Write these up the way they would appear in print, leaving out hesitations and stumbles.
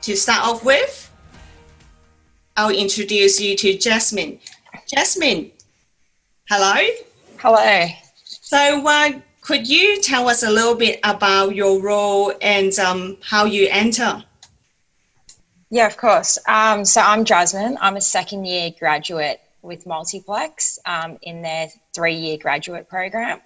to start off with, I'll introduce you to Jasmine. Jasmine, hello. Hello. So could you tell us a little bit about your role and how you enter? Yeah, of course. So I'm Jasmine. I'm a second-year graduate with Multiplex in their 3-year graduate program.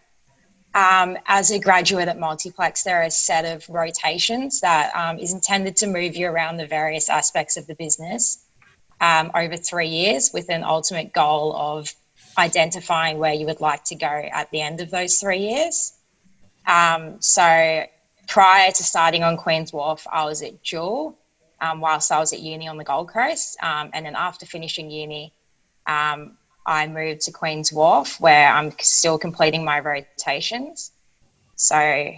As a graduate at Multiplex, there are a set of rotations that is intended to move you around the various aspects of the business over 3 years, with an ultimate goal of identifying where you would like to go at the end of those 3 years. So prior to starting on Queen's Wharf, I was at Jewel whilst I was at uni on the Gold Coast. And then after finishing uni, I moved to Queen's Wharf, where I'm still completing my rotations. So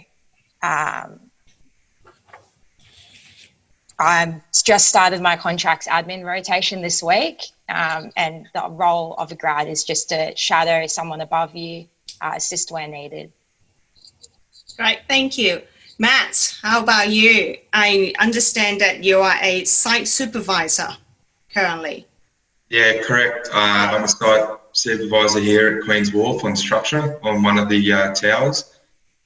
I've just started my contracts admin rotation this week, and the role of a grad is just to shadow someone above you, assist where needed. Great, thank you. Matt, how about you? I understand that you are a site supervisor currently. Yeah, correct. I'm a site supervisor here at Queen's Wharf on structure on one of the towers.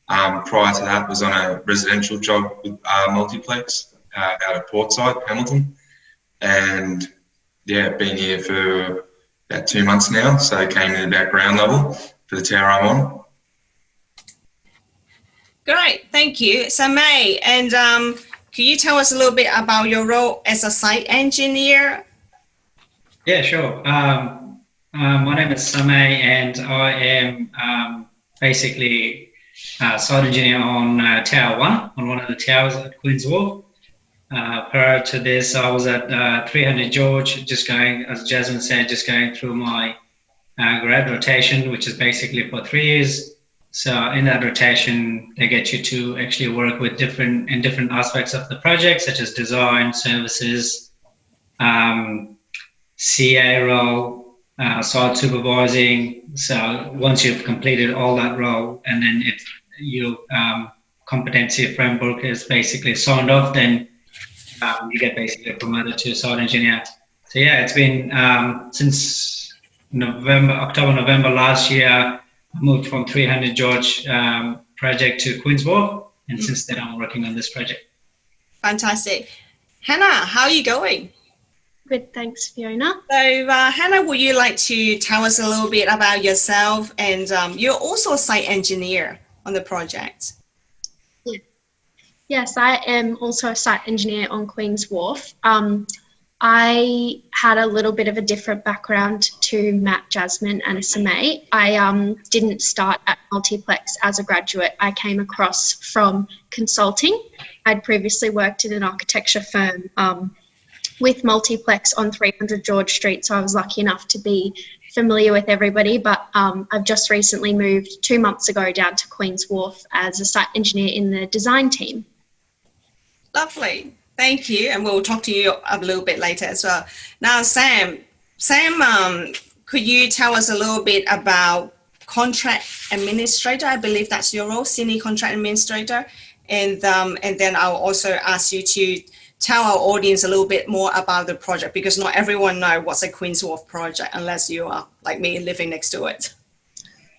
Prior to that, was on a residential job with Multiplex out at Portside, Hamilton. And yeah, been here for about 2 months now. So came in about ground level for the tower I'm on. Great, thank you. So May, and can you tell us a little bit about your role as a site engineer? Yeah, sure. My name is Samay, and I am basically a site engineer on Tower 1, on one of the towers at Queen's Wharf. Prior to this, I was at 300 George, just going, as Jasmine said, just going through my grad rotation, which is basically for 3 years. So in that rotation, they get you to actually work with different aspects of the project, such as design, services, CA role, site supervising. So once you've completed all that role, and then if your competency framework is basically signed off, then you get basically promoted to site engineer. So yeah, it's been since October, November last year. I moved from 300 George project to Queen's Wharf, and since then I'm working on this project. Fantastic. Hannah, how are you going? Good, thanks, Fiona. So Hannah, would you like to tell us a little bit about yourself? And you're also a site engineer on the project. Yeah. Yes, I am also a site engineer on Queen's Wharf. I had a little bit of a different background to Matt, Jasmine and Samay. I didn't start at Multiplex as a graduate. I came across from consulting. I'd previously worked in an architecture firm with Multiplex on 300 George Street, so I was lucky enough to be familiar with everybody, but I've just recently moved 2 months ago down to Queen's Wharf as a site engineer in the design team. Lovely. Thank you, and we'll talk to you a little bit later as well. Now, Sam, could you tell us a little bit about contract administrator? I believe that's your role, senior contract administrator, and then I'll also ask you to tell our audience a little bit more about the project, because not everyone knows what's a Queen's Wharf project unless you are like me living next to it.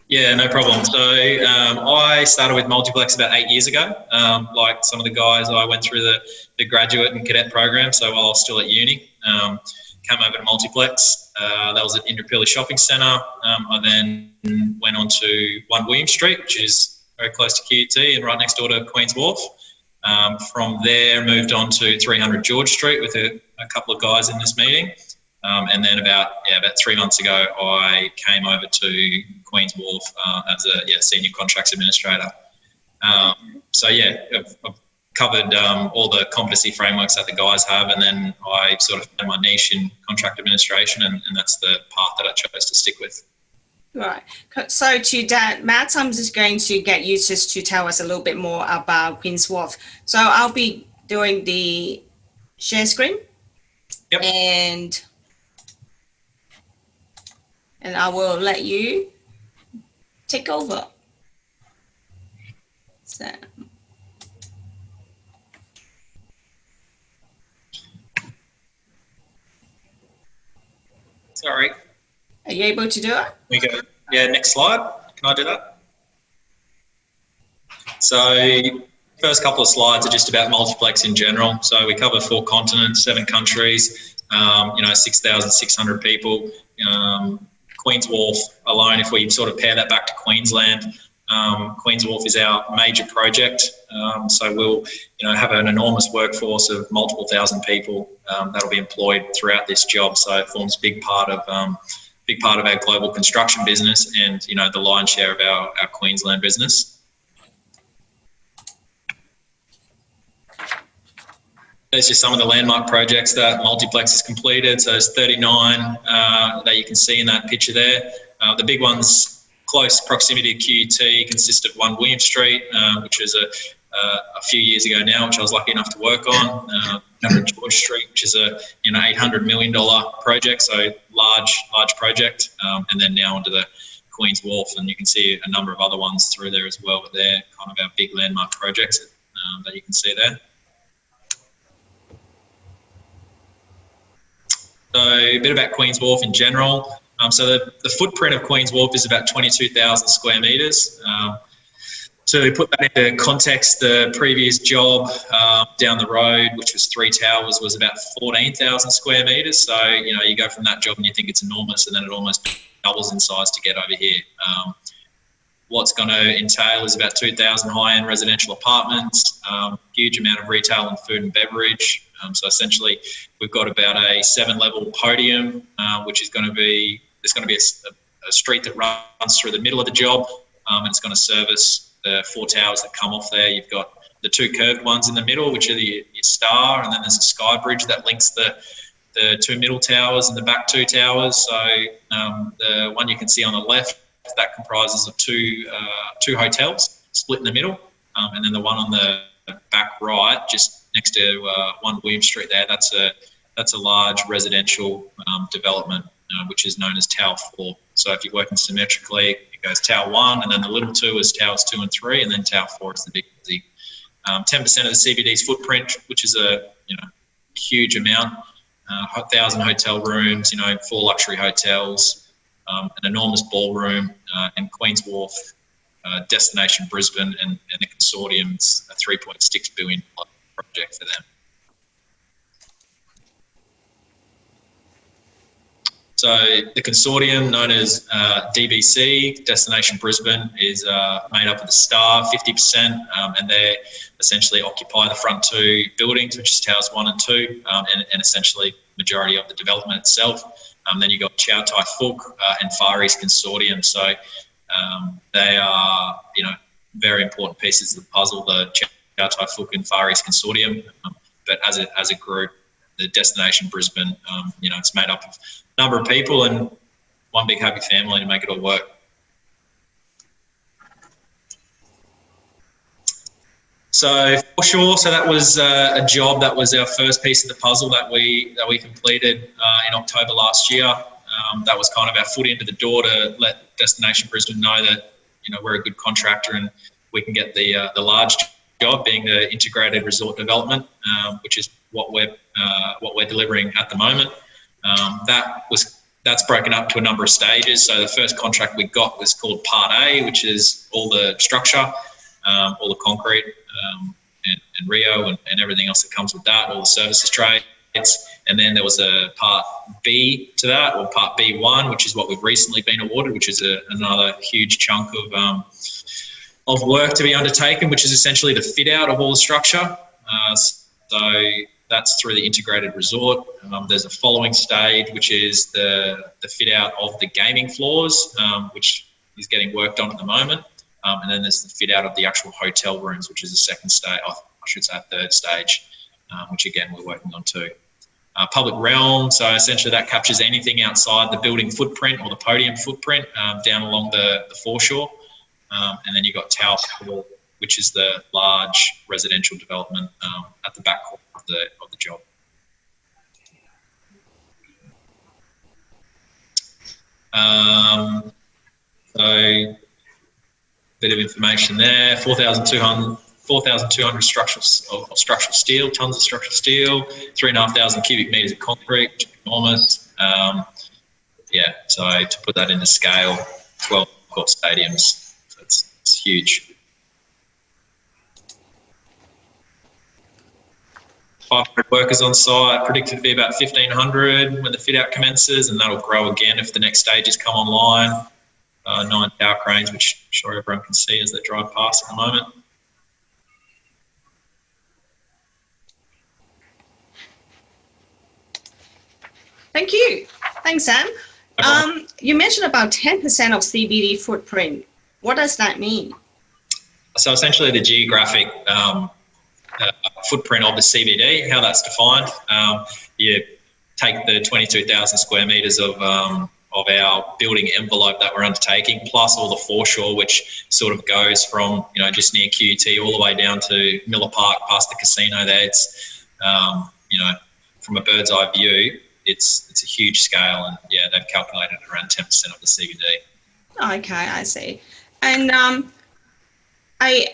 Yeah, no problem. So I started with Multiplex about 8 years ago. Like some of the guys, I went through the graduate and cadet program. So while I was still at uni, came over to Multiplex. That was at Indooroopilly Shopping Centre. I then went on to 1 William Street, which is very close to QUT and right next door to Queen's Wharf. From there, moved on to 300 George Street with a couple of guys in this meeting. And then about 3 months ago, I came over to Queen's Wharf as a senior contracts administrator. So yeah, I've covered all the competency frameworks that the guys have, and then I sort of found my niche in contract administration, and that's the path that I chose to stick with. Right. So to that, Matt, I'm just going to get you just to tell us a little bit more about Queen's Wharf. So I'll be doing the share screen. Yep. And I will let you take over. So. Sorry. Are you able to do it? We go. Yeah, next slide. Can I do that? So first couple of slides are just about Multiplex in general. So we cover 4 continents, 7 countries, 6,600 people. Queens Wharf alone, if we sort of pair that back to Queensland, Queens Wharf is our major project. So we'll have an enormous workforce of multiple thousand people that'll be employed throughout this job. So it forms a big part of our global construction business and the lion's share of our Queensland business. There's just some of the landmark projects that Multiplex has completed. So there's 39 that you can see in that picture there. The big ones, close proximity to QUT, consist of 1 William Street, which was a few years ago now, which I was lucky enough to work on. 100 George Street, which is a $800 million project, so large project. And then now onto the Queens Wharf, and you can see a number of other ones through there as well. But they're kind of our big landmark projects that you can see there. So a bit about Queens Wharf in general. So the footprint of Queens Wharf is about 22,000 square metres. To put that into context, the previous job down the road, which was 3 towers, was about 14,000 square metres. So, you go from that job and you think it's enormous, and then it almost doubles in size to get over here. What's going to entail is about 2,000 high-end residential apartments, huge amount of retail and food and beverage. So essentially, we've got about a 7-level podium, which is going to be, there's going to be a street that runs through the middle of the job, and it's going to service the 4 towers that come off there. You've got the 2 curved ones in the middle, which are your star, and then there's a sky bridge that links the 2 middle towers and the back 2 towers. So the one you can see on the left, that comprises of two hotels split in the middle, and then the one on the back right, just next to 1 William Street there, that's a large residential development, which is known as Tower 4. So if you're working symmetrically, it goes Tower 1, and then the little 2 is Towers 2 and 3, and then Tower 4 is the big busy. 10% of the CBD's footprint, which is a huge amount, 1,000 hotel rooms, 4 luxury hotels, an enormous ballroom, and Queens Wharf, Destination Brisbane, and the consortium's a $3.6 billion project for them. So the consortium, known as DBC, Destination Brisbane, is made up of the Star, 50%, and they essentially occupy the front 2 buildings, which is Towers 1 and 2, and essentially majority of the development itself. Then you've got Chow Tai Fook and Far East Consortium. So they are, very important pieces of the puzzle, the Chow Tai Fook and Far East Consortium. But as a group, the Destination Brisbane, it's made up of a number of people and one big happy family to make it all work. So for sure, so that was a job that was our first piece of the puzzle that we completed in October last year. That was kind of our foot into the door to let Destination Brisbane know that we're a good contractor and we can get the large job, being the integrated resort development, which is what we're delivering at the moment. That's broken up to a number of stages. So the first contract we got was called Part A, which is all the structure, all the concrete, and Rio and everything else that comes with that, all the services trades. And then there was a Part B to that, or Part B1, which is what we've recently been awarded, which is another huge chunk of work to be undertaken, which is essentially the fit out of all the structure. So that's through the integrated resort. There's a following stage, which is the fit out of the gaming floors, which is getting worked on at the moment. And then there's the fit out of the actual hotel rooms, which is a second stage, I should say a third stage, which again, we're working on too. Public realm, so essentially that captures anything outside the building footprint or the podium footprint down along the foreshore. And then you've got Tower 4, which is the large residential development at the back of the job. So bit of information there, 4,200 structural steel, tons of structural steel, 3,500 cubic metres of concrete, which is enormous. yeah, so to put that into scale, 12 court stadiums, so it's huge. 500 workers on site, predicted to be about 1,500 when the fit out commences, and that'll grow again if the next stages come online. 9 tower cranes, which I'm sure everyone can see as they drive past at the moment. Thank you. Thanks, Sam. You mentioned about 10% of CBD footprint. What does that mean? So essentially the geographic footprint of the CBD, how that's defined. You take the 22,000 square metres of our building envelope that we're undertaking, plus all the foreshore, which sort of goes from, you know, just near QT all the way down to Miller Park past the casino there. It's, you know, from a bird's eye view, it's a huge scale, and yeah, they've calculated around 10% of the CBD. Okay, I see. And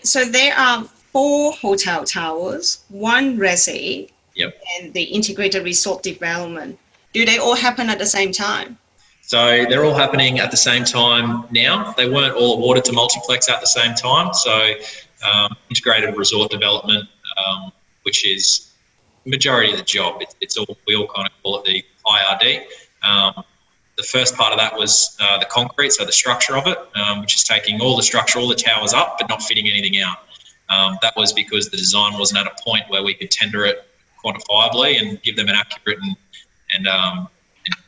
so there are 4 hotel towers, 1 resi, yep, and the integrated resort development. Do they all happen at the same time? So they're all happening at the same time now. They weren't all awarded to Multiplex at the same time. So integrated resort development, which is majority of the job. It's all, we all kind of call it the IRD. The first part of that was the concrete, so the structure of it, which is taking all the structure, all the towers up, but not fitting anything out. That was because the design wasn't at a point where we could tender it quantifiably and give them an accurate and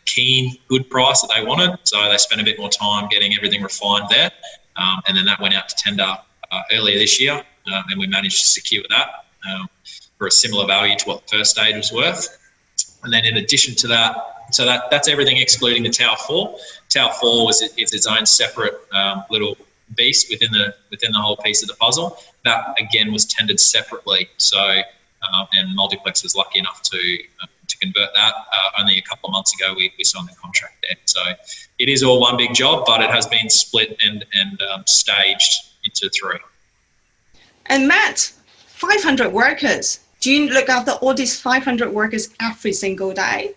keen, good price that they wanted. So they spent a bit more time getting everything refined there. And then that went out to tender earlier this year, and we managed to secure that for a similar value to what the first stage was worth. And then in addition to that, so that's everything excluding the Tower 4. Tower 4 is its own separate little beast within the whole piece of the puzzle. That again was tendered separately. So and Multiplex was lucky enough to convert that. Only a couple of months ago, we signed the contract there. So it is all one big job, but it has been split and staged into 3. And Matt, 500 workers. Do you look after all these 500 workers every single day?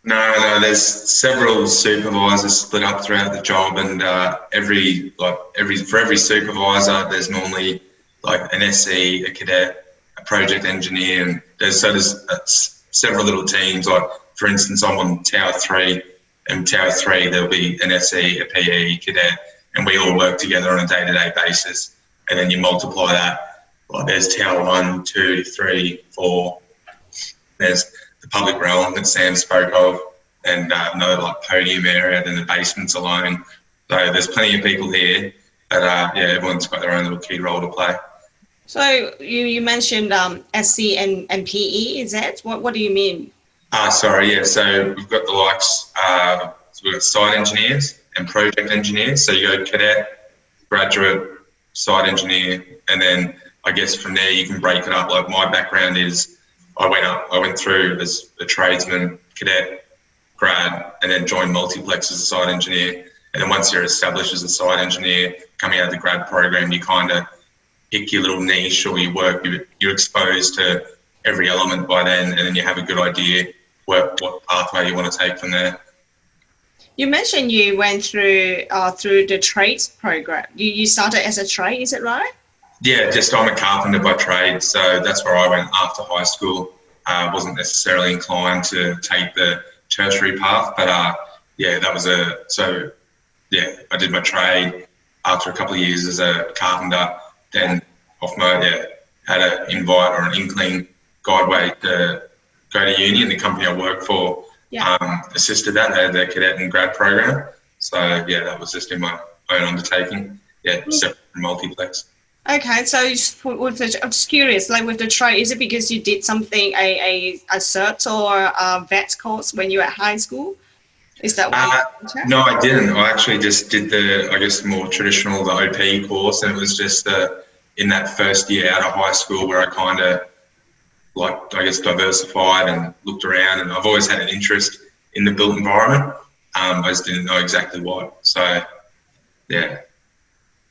No, there's several supervisors split up throughout the job, and for every supervisor, there's normally like an SE, a cadet, a project engineer, and there's several little teams. Like for instance, I'm on Tower 3, and Tower 3 there'll be an SE, a PE, cadet, and we all work together on a day-to-day basis. And then you multiply that. Like there's Tower 1, 2, 3, 4. There's the public realm that Sam spoke of, and another like podium area, then the basements alone. So there's plenty of people here, but yeah, everyone's got their own little key role to play. So you mentioned SC and PE, is that? What do you mean? Sorry, yeah, so we've got the likes, so we've got site engineers and project engineers. So you go cadet, graduate, site engineer, and then I guess from there you can break it up. Like my background is I went through as a tradesman, cadet, grad, and then joined Multiplex as a site engineer. And then once you're established as a site engineer, coming out of the grad program, you kind of pick your little niche or your work. You're exposed to every element by then, and then you have a good idea what pathway you want to take from there. You mentioned you went through the trades program. You started as a trade, is it right? Yeah, I'm a carpenter by trade, so that's where I went after high school. Wasn't necessarily inclined to take the tertiary path, but yeah, I did my trade after a couple of years as a carpenter. Then had an invite or an inkling guideway to go to uni, and the company I work for assisted that. They had their cadet and grad program. So yeah, that was just in my own undertaking. Yeah, separate from Multiplex. Okay, so I'm just curious, like with the trade, is it because you did something, a cert or a vet course when you were at high school? Is that what No, I didn't. I actually just did the more traditional, the OP course, and it was just in that first year out of high school where I kind of diversified and looked around, and I've always had an interest in the built environment. I just didn't know exactly what. So, yeah.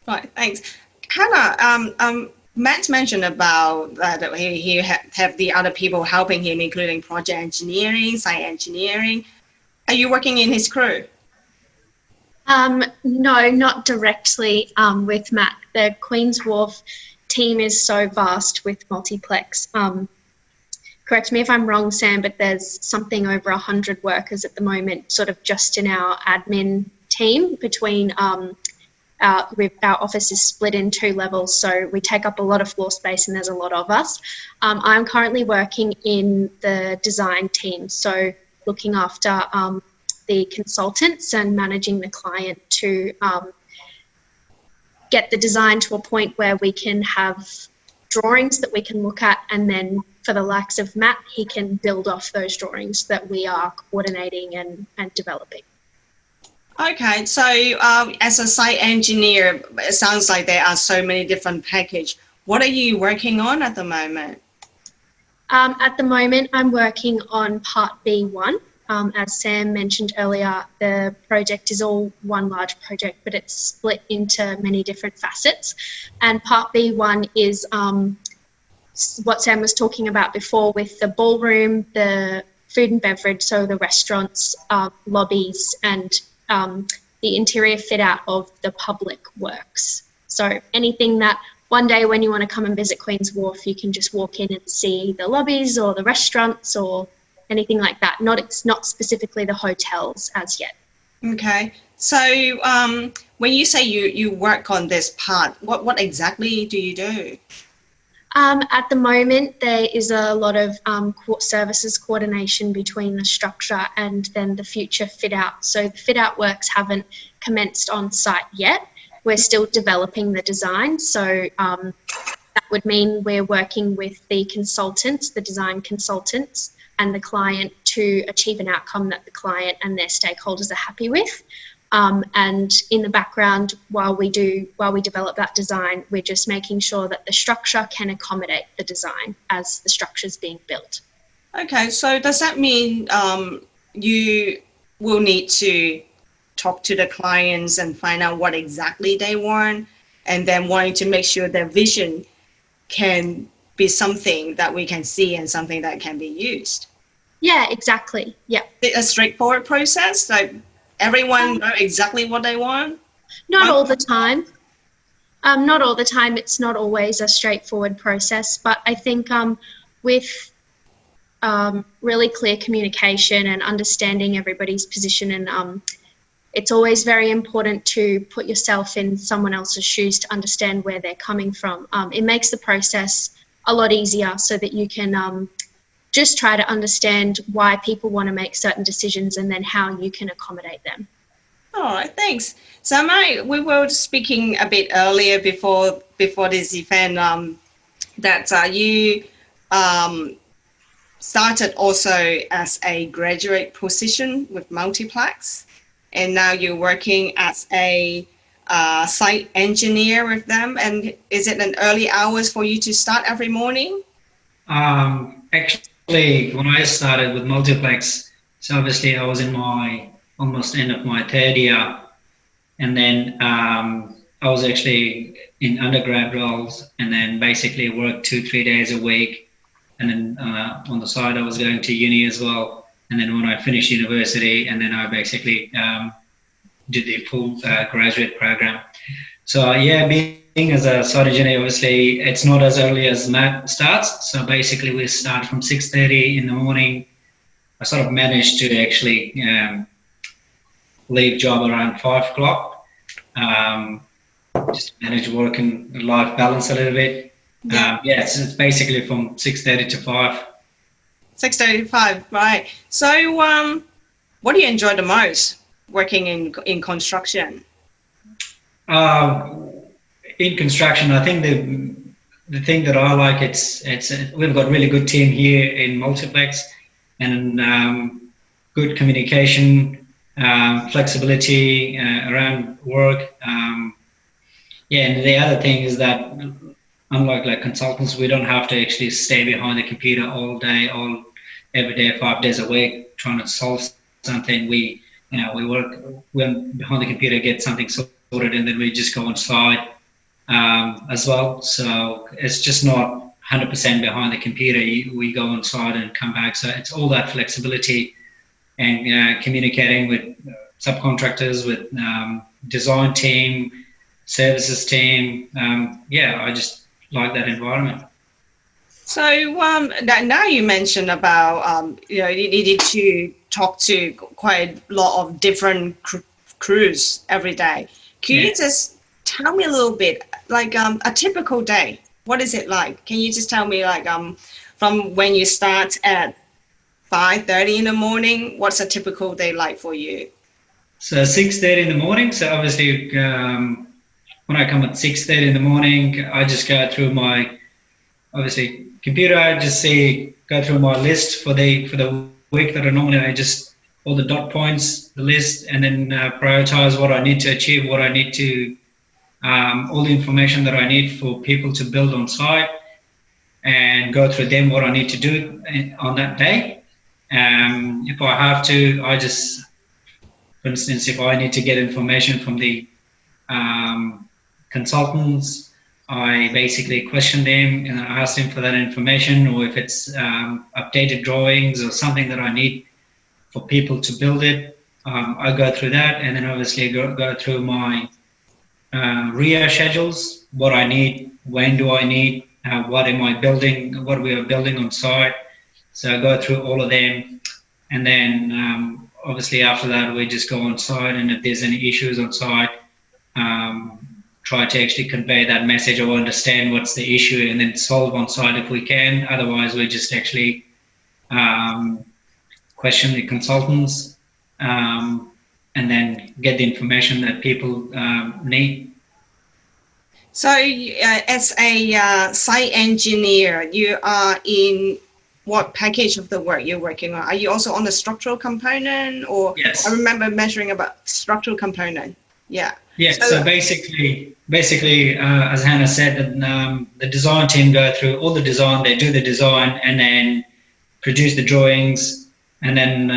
Right, thanks. Hannah, Matt mentioned about that he have the other people helping him, including project engineering, site engineering. Are you working in his crew? No, not directly with Matt. The Queens Wharf team is so vast with Multiplex. Correct me if I'm wrong, Sam, but there's something over 100 workers at the moment, sort of just in our admin team between our office is split in 2 levels, so we take up a lot of floor space and there's a lot of us. I'm currently working in the design team, so looking after the consultants and managing the client to get the design to a point where we can have drawings that we can look at, and then for the likes of Matt, he can build off those drawings that we are coordinating and developing. Okay, so as a site engineer, it sounds like there are so many different packages. What are you working on at the moment? At the moment, I'm working on part B1. As Sam mentioned earlier, the project is all one large project, but it's split into many different facets. And part B1 is what Sam was talking about before with the ballroom, the food and beverage, so the restaurants, lobbies, and the interior fit out of the public works. So anything that one day when you want to come and visit Queens Wharf, you can just walk in and see the lobbies or the restaurants or anything like that. It's not specifically the hotels as yet. Okay, so when you say you work on this part, what exactly do you do? At the moment, there is a lot of services coordination between the structure and then the future fit out. So the fit out works haven't commenced on site yet. We're still developing the design. So that would mean we're working with the consultants, the design consultants, and the client to achieve an outcome that the client and their stakeholders are happy with. And in the background, while we develop that design, we're just making sure that the structure can accommodate the design as the structure is being built. Okay, so does that mean you will need to talk to the clients and find out what exactly they want, and then wanting to make sure their vision can be something that we can see and something that can be used? Yeah, exactly. Yeah. It's a straightforward process, like everyone know exactly what they want? Not all the time. Not all the time. It's not always a straightforward process, but I think with really clear communication and understanding everybody's position, and it's always very important to put yourself in someone else's shoes to understand where they're coming from. It makes the process a lot easier so that you can just try to understand why people want to make certain decisions and then how you can accommodate them. All right, thanks. So we were speaking a bit earlier before this event that you started also as a graduate position with Multiplex, and now you're working as a site engineer with them. And is it an early hours for you to start every morning? Actually, when I started with Multiplex, so obviously I was in my almost end of my 3rd year, and then I was actually in undergrad roles, and then basically worked 2-3 days a week, and then on the side I was going to uni as well, and then when I finished university, and then I basically did the full graduate program. So yeah, being as a site engineer, obviously it's not as early as Matt starts. So basically we start from 6:30 in the morning. I sort of managed to actually leave job around 5 o'clock, just to manage work and life balance a little bit. Yeah, so it's basically from 6:30 to 5. 6:30 to 5, right. So what do you enjoy the most working in construction? In construction, I think the thing that I like, we've got a really good team here in Multiplex, and good communication, flexibility around work. Yeah, and the other thing is that unlike like consultants, we don't have to actually stay behind the computer all day, every day, 5 days a week, trying to solve something. We work behind the computer, get something sorted, and then we just go on site as well. So it's just not 100% behind the computer. We go on site and come back. So it's all that flexibility and communicating with subcontractors, with design team, services team. I just like that environment. So now you mentioned about you needed to talk to quite a lot of different crews every day. Can you just tell me a little bit, like a typical day? What is it like? Can you just tell me, like from when you start at 5:30 in the morning, what's a typical day like for you? So 6:30 in the morning. So obviously, when I come at 6:30 in the morning, I just go through my computer. I just go through my list for the week that I just all the dot points, the list, and then prioritize what I need to achieve, what I need to, all the information that I need for people to build on site, and go through them what I need to do on that day. If I have to, for instance, if I need to get information from the consultants, I basically question them and I ask them for that information, or if it's updated drawings or something that I need for people to build it, I go through that, and then obviously go through my RIA schedules, what I need, when do I need, what am I building, what we are building on site. So I go through all of them, and then obviously after that we just go on site, and if there's any issues on site, try to actually convey that message or understand what's the issue, and then solve on site if we can. Otherwise, we just actually question the consultants, and then get the information that people need. So as a site engineer, you are in what package of the work you're working on? Are you also on the structural component, or? Yes. I remember measuring about structural component. Yeah. Yeah. So basically, as Hannah said, the design team go through all the design. They do the design and then produce the drawings, and then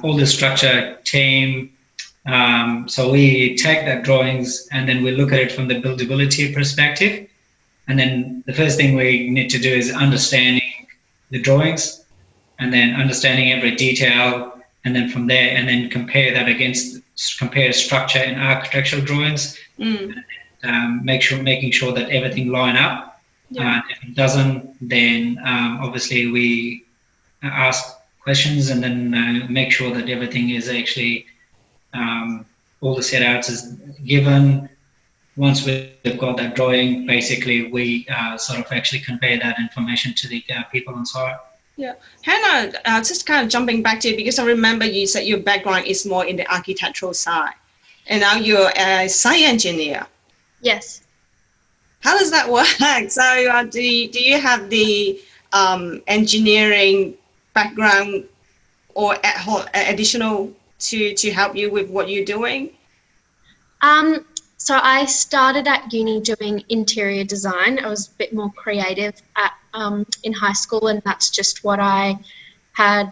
all the structure team. So we take that drawings and then we look at it from the buildability perspective. And then the first thing we need to do is understanding the drawings, and then understanding every detail, and then from there, and then compare structure and architectural drawings, making sure that everything line up. Yeah. If it doesn't, then obviously we ask questions, and then make sure that everything is actually all the setouts is given. Once we've got that drawing, basically we sort of actually convey that information to the people on site. Yeah. Hannah, just kind of jumping back to you, because I remember you said your background is more in the architectural side, and now you're a site engineer. Yes. How does that work? So do you have the engineering background or additional to help you with what you're doing? So I started at uni doing interior design. I was a bit more creative in high school, and that's just what I had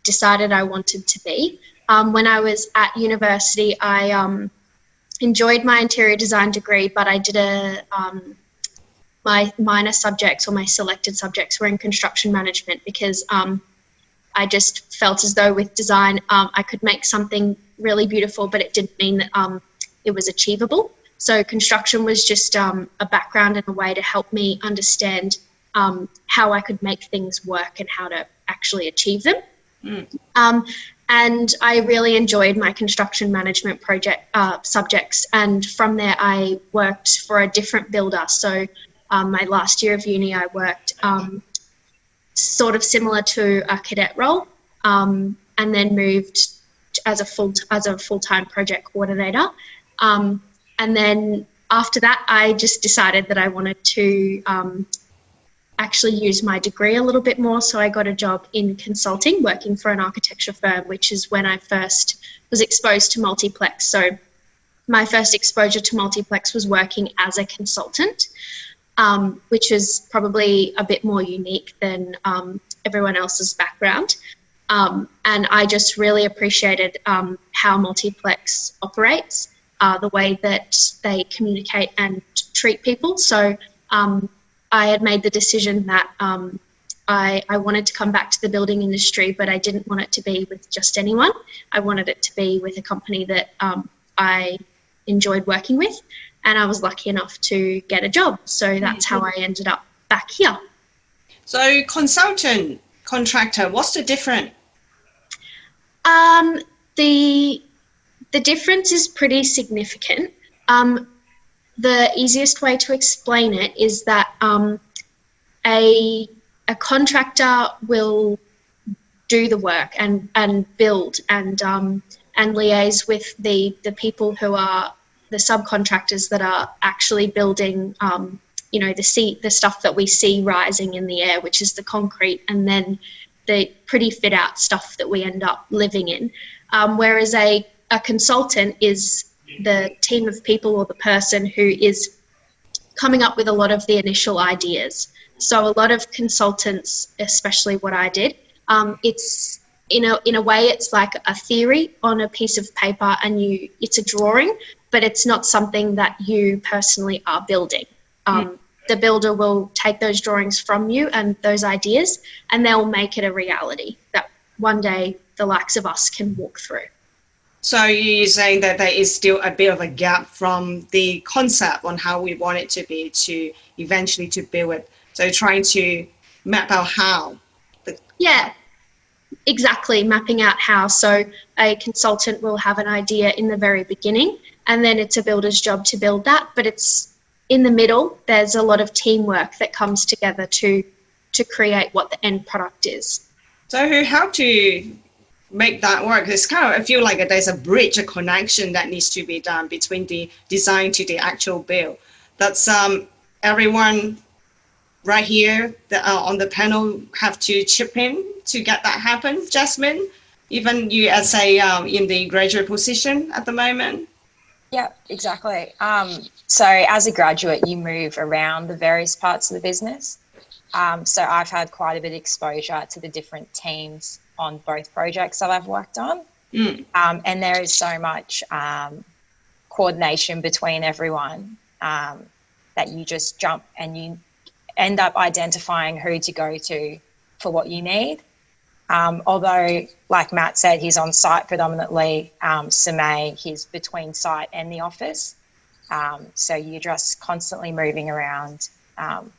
decided I wanted to be. When I was at university, I enjoyed my interior design degree, but I did my minor subjects, or my selected subjects, were in construction management, because I just felt as though with design I could make something really beautiful, but it didn't mean that it was achievable. So construction was just a background and a way to help me understand how I could make things work and how to actually achieve them. And I really enjoyed my construction management subjects, and from there I worked for a different builder. So my last year of uni I worked sort of similar to a cadet role, and then moved as a full-time project coordinator. And then after that, I just decided that I wanted to actually use my degree a little bit more. So I got a job in consulting, working for an architecture firm, which is when I first was exposed to Multiplex. So my first exposure to Multiplex was working as a consultant, which is probably a bit more unique than everyone else's background. And I just really appreciated how Multiplex operates, the way that they communicate and treat people. So I had made the decision that I wanted to come back to the building industry, but I didn't want it to be with just anyone. I wanted it to be with a company that I enjoyed working with, and I was lucky enough to get a job. So that's how I ended up back here. So consultant, contractor, what's the difference? The difference is pretty significant. The easiest way to explain it is that a contractor will do the work and build and liaise with the people who are the subcontractors that are actually building, the stuff that we see rising in the air, which is the concrete, and then the pretty fit out stuff that we end up living in. Whereas a consultant is the team of people or the person who is coming up with a lot of the initial ideas. So a lot of consultants, especially what I did, it's in a way it's like a theory on a piece of paper, and it's a drawing, but it's not something that you personally are building. The builder will take those drawings from you and those ideas, and they'll make it a reality that one day the likes of us can walk through. So you're saying that there is still a bit of a gap from the concept on how we want it to be to eventually to build it. So trying to map out how. Yeah, exactly, mapping out how. So a consultant will have an idea in the very beginning, and then it's a builder's job to build that. But it's in the middle, there's a lot of teamwork that comes together to create what the end product is. So how to make that work? It's kind of, I feel like there's a bridge, a connection that needs to be done between the design to the actual build. That's everyone right here that are on the panel have to chip in to get that happen. Jasmine, even you as in the graduate position at the moment. Yeah, exactly. So as a graduate, you move around the various parts of the business. So I've had quite a bit of exposure to the different teams on both projects that I've worked on. And there is so much coordination between everyone that you just jump and you end up identifying who to go to for what you need. Although, like Matt said, he's on site predominantly. Samay, he's between site and the office. So you're just constantly moving around,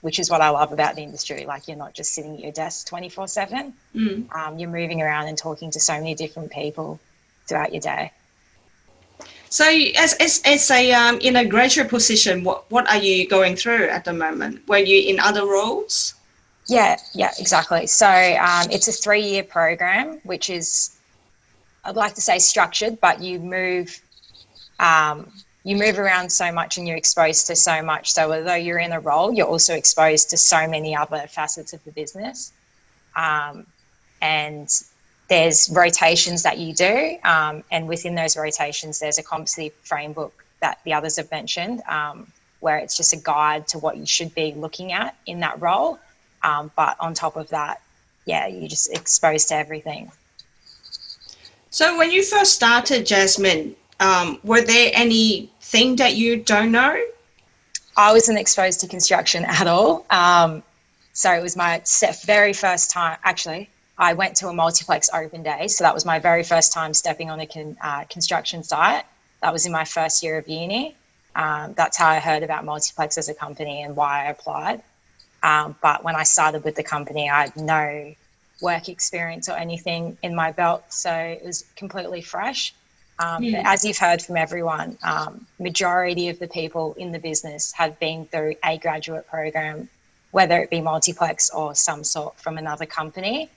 which is what I love about the industry. Like, you're not just sitting at your desk 24/7. You're moving around and talking to so many different people throughout your day. So as a in a graduate position, what are you going through at the moment? Were you in other roles? Yeah, exactly. So it's a 3-year program, which is, I'd like to say structured, but you move around so much and you're exposed to so much. So although you're in a role, you're also exposed to so many other facets of the business. And there's rotations that you do. And within those rotations, there's a competency framework that the others have mentioned, where it's just a guide to what you should be looking at in that role. But on top of that, yeah, you're just exposed to everything. So when you first started, Jasmine, were there anything that you don't know? I wasn't exposed to construction at all. So it was my very first time. Actually, I went to a Multiplex open day. So that was my very first time stepping on a construction site. That was in my first year of uni. That's how I heard about Multiplex as a company and why I applied. But when I started with the company, I had no work experience or anything in my belt. So it was completely fresh. But as you've heard from everyone, majority of the people in the business have been through a graduate program, whether it be Multiplex or some sort from another company.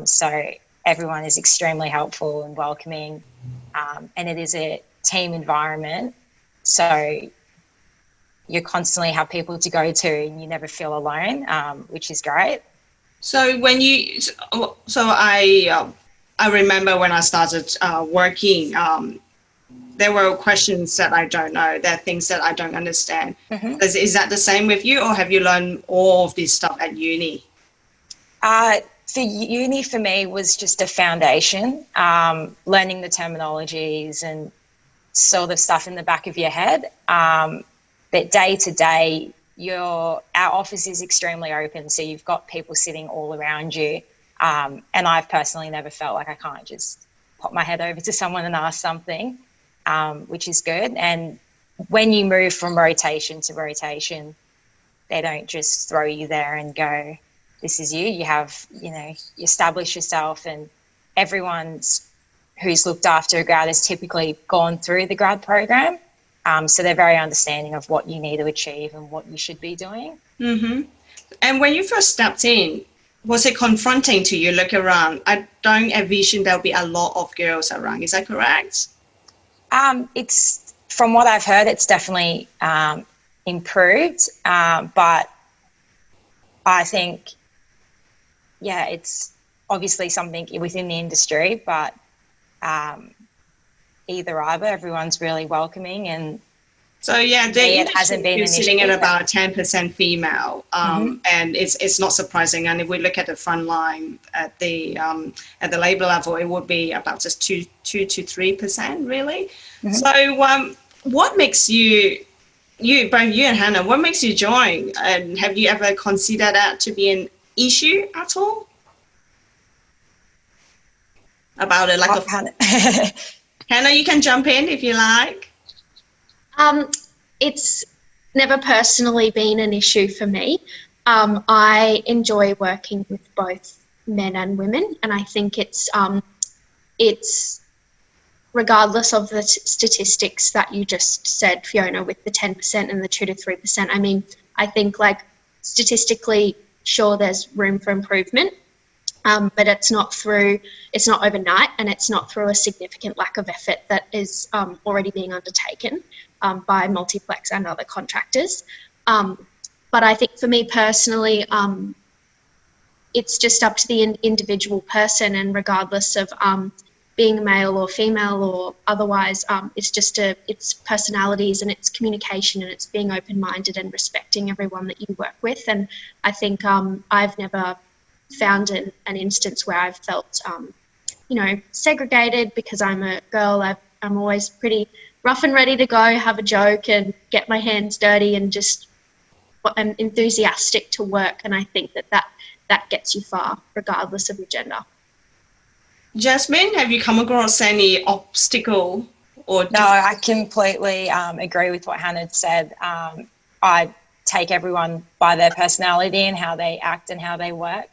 So everyone is extremely helpful and welcoming. And it is a team environment. So you constantly have people to go to and you never feel alone, which is great. So when I remember when I started working, there were questions that I don't know. There are things that I don't understand. Is that the same with you, or have you learned all of this stuff at uni? For uni, for me, was just a foundation, learning the terminologies and sort of stuff in the back of your head. But day to day, our office is extremely open, so you've got people sitting all around you. And I've personally never felt like I can't just pop my head over to someone and ask something, which is good. And when you move from rotation to rotation, they don't just throw you there and go, this is you. You have, you establish yourself, and everyone who's looked after a grad has typically gone through the grad program. So they're very understanding of what you need to achieve and what you should be doing. Mm-hmm. And when you first stepped in, was it confronting to you? Look around. I don't envision there'll be a lot of girls around. Is that correct? It's, from what I've heard, it's definitely improved. But I think, it's obviously something within the industry, but either, everyone's really welcoming. And so it hasn't been sitting at about 10% female, and it's not surprising. And if we look at the front line at the labour level, it would be about just 2 to 3%, really. Mm-hmm. So what makes you both you and Hannah, what makes you join? And have you ever considered that to be an issue at all? About it, like Hannah, you can jump in if you like. It's never personally been an issue for me. I enjoy working with both men and women, and I think it's regardless of the statistics that you just said, Fiona, with the 10% and the 2 to 3%. I mean, I think statistically, sure, there's room for improvement. But it's not overnight, and it's not through a significant lack of effort that is already being undertaken by Multiplex and other contractors. But I think for me personally, it's just up to the individual person, and regardless of being male or female or otherwise, it's personalities and it's communication, and it's being open-minded and respecting everyone that you work with. And I think I've never found an instance where I've felt, segregated because I'm a girl. I'm always pretty rough and ready to go, have a joke and get my hands dirty, and just I'm enthusiastic to work. And I think that gets you far, regardless of your gender. Jasmine, have you come across any obstacle or? No, I completely agree with what Hannah said. I take everyone by their personality and how they act and how they work.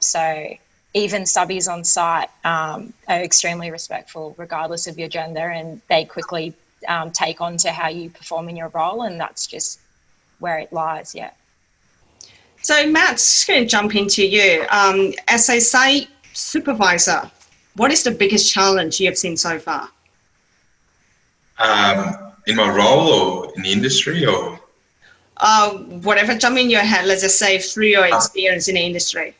So even subbies on site are extremely respectful regardless of your gender, and they quickly take on to how you perform in your role, and that's just where it lies. So Matt, just going to jump into you. As a site supervisor, what is the biggest challenge you have seen so far? In my role or in the industry, or? Whatever jump in your head, let's just say through your experience in the industry.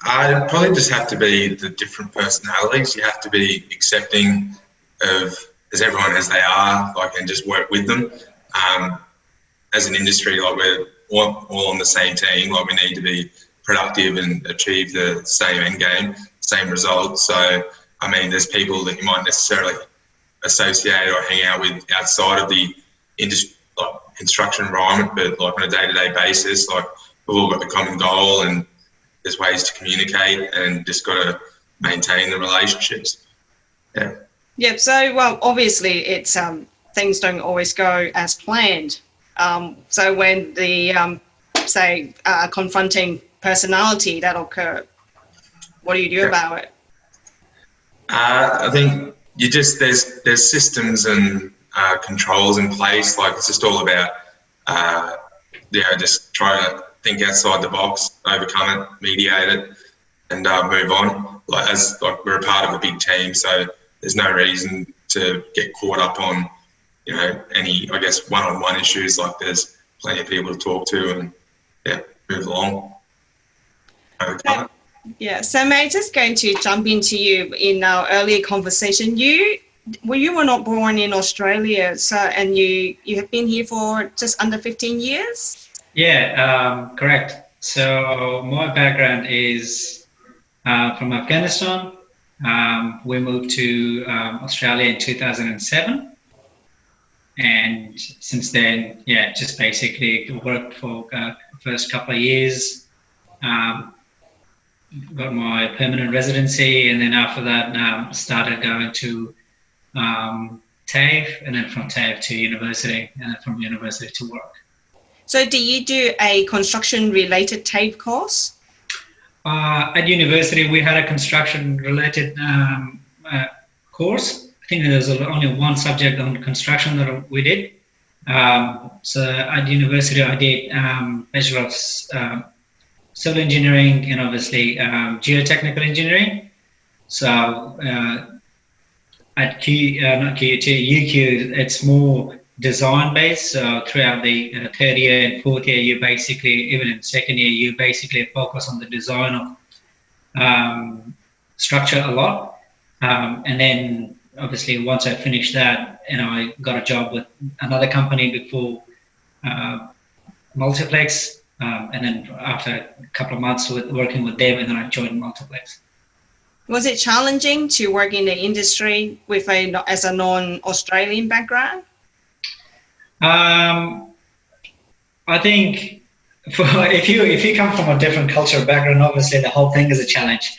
I'd probably just have to be the different personalities. You have to be accepting of as everyone as they are, and just work with them. As an industry, we're all on the same team. We need to be productive and achieve the same end game, same result. So, there's people that you might necessarily associate or hang out with outside of the industry, construction environment, but on a day-to-day basis, we've all got the common goal, and there's ways to communicate, and just got to maintain the relationships. Yeah. So, obviously, it's things don't always go as planned. So when the confronting personality that occur, what do you do about it? I think there's systems and controls in place. It's just all about just trying to think outside the box, overcome it, mediate it, and move on. We're a part of a big team, so there's no reason to get caught up on any one-on-one issues. There's plenty of people to talk to, and move along. Overcome it. Yeah, so May, just going to jump into you in our earlier conversation. You were not born in Australia, and you have been here for just under 15 years? Yeah, correct. So my background is from Afghanistan. We moved to Australia in 2007. and since then, yeah, just basically worked for first couple of years, got my permanent residency, and then after that started going to TAFE, and then from TAFE to university, and then from university to work. So do you do a construction-related TAFE course? At university, we had a construction-related course. I think there was only one subject on construction that we did. So at university, I did Bachelor of Civil Engineering and obviously Geotechnical Engineering. So at UQ, it's more design based. So throughout the third year and fourth year, you basically, even in second year, you basically focus on the design of structure a lot. And then obviously once I finished that, I got a job with another company before Multiplex. And then after a couple of months working with them, and then I joined Multiplex. Was it challenging to work in the industry with as a non-Australian background? I think if you come from a different cultural background, obviously the whole thing is a challenge.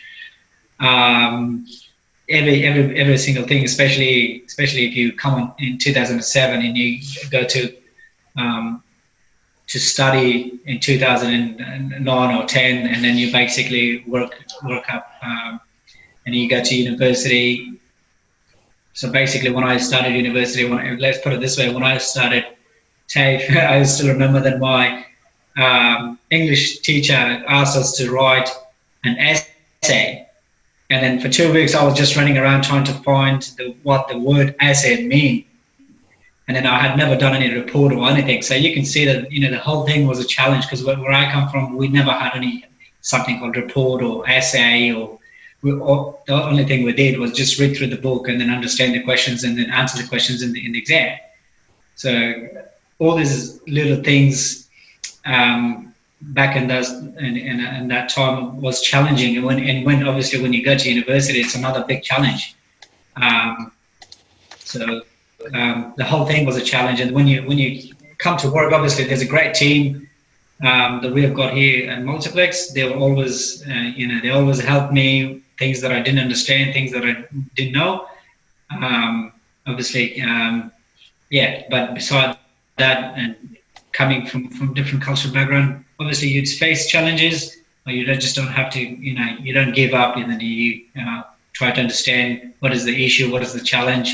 Every single thing, especially if you come in 2007 and you go to study in 2009 or 10, and then you basically work up, and you go to university. So basically, when I started university, let's put it this way, when I started TAFE, I still remember that my English teacher asked us to write an essay. And then for 2 weeks, I was just running around trying to find what the word essay mean. And then I had never done any report or anything. So you can see that, the whole thing was a challenge, because where I come from, we never had something called report or essay, or the only thing we did was just read through the book and then understand the questions and then answer the questions in the exam. So all these little things back in that time was challenging. And when obviously when you go to university, it's another big challenge. So the whole thing was a challenge. And when you come to work, obviously there's a great team that we have got here at Multiplex. They were always, they always helped me. Things that I didn't understand, things that I didn't know. Obviously, but beside that, and coming from different cultural background, obviously you'd face challenges, but you just don't have to, you don't give up, and then you try to understand what is the issue, what is the challenge,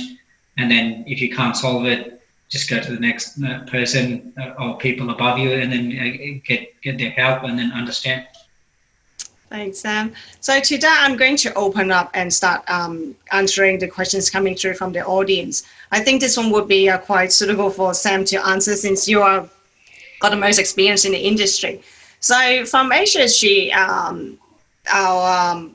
and then if you can't solve it, just go to the next person or people above you, and then get their help and then understand. Thanks, Sam. So today I'm going to open up and start answering the questions coming through from the audience. I think this one would be quite suitable for Sam to answer, since you are got the most experience in the industry. So from HSG, our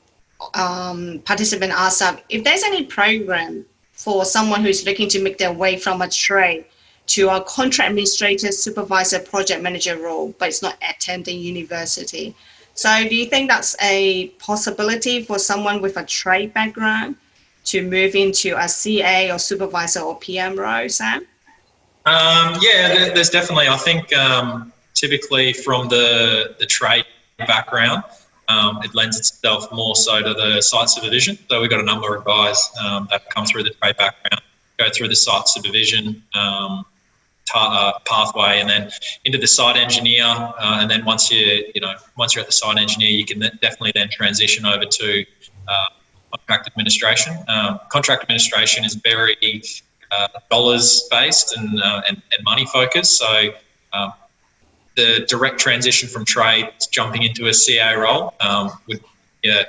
participant asked if there's any program for someone who's looking to make their way from a trade to a contract administrator, supervisor, project manager role, but it's not attending university. So do you think that's a possibility for someone with a trade background to move into a CA or supervisor or PM role, Sam? Yeah, there's definitely, I think typically from the trade background, it lends itself more so to the site supervision. So we've got a number of guys that come through the trade background, go through the site supervision pathway, and then into the site engineer, and then once you're at the site engineer, you can definitely then transition over to contract administration. Contract administration is very dollars based and money focused. So the direct transition from trade jumping into a CA role would be a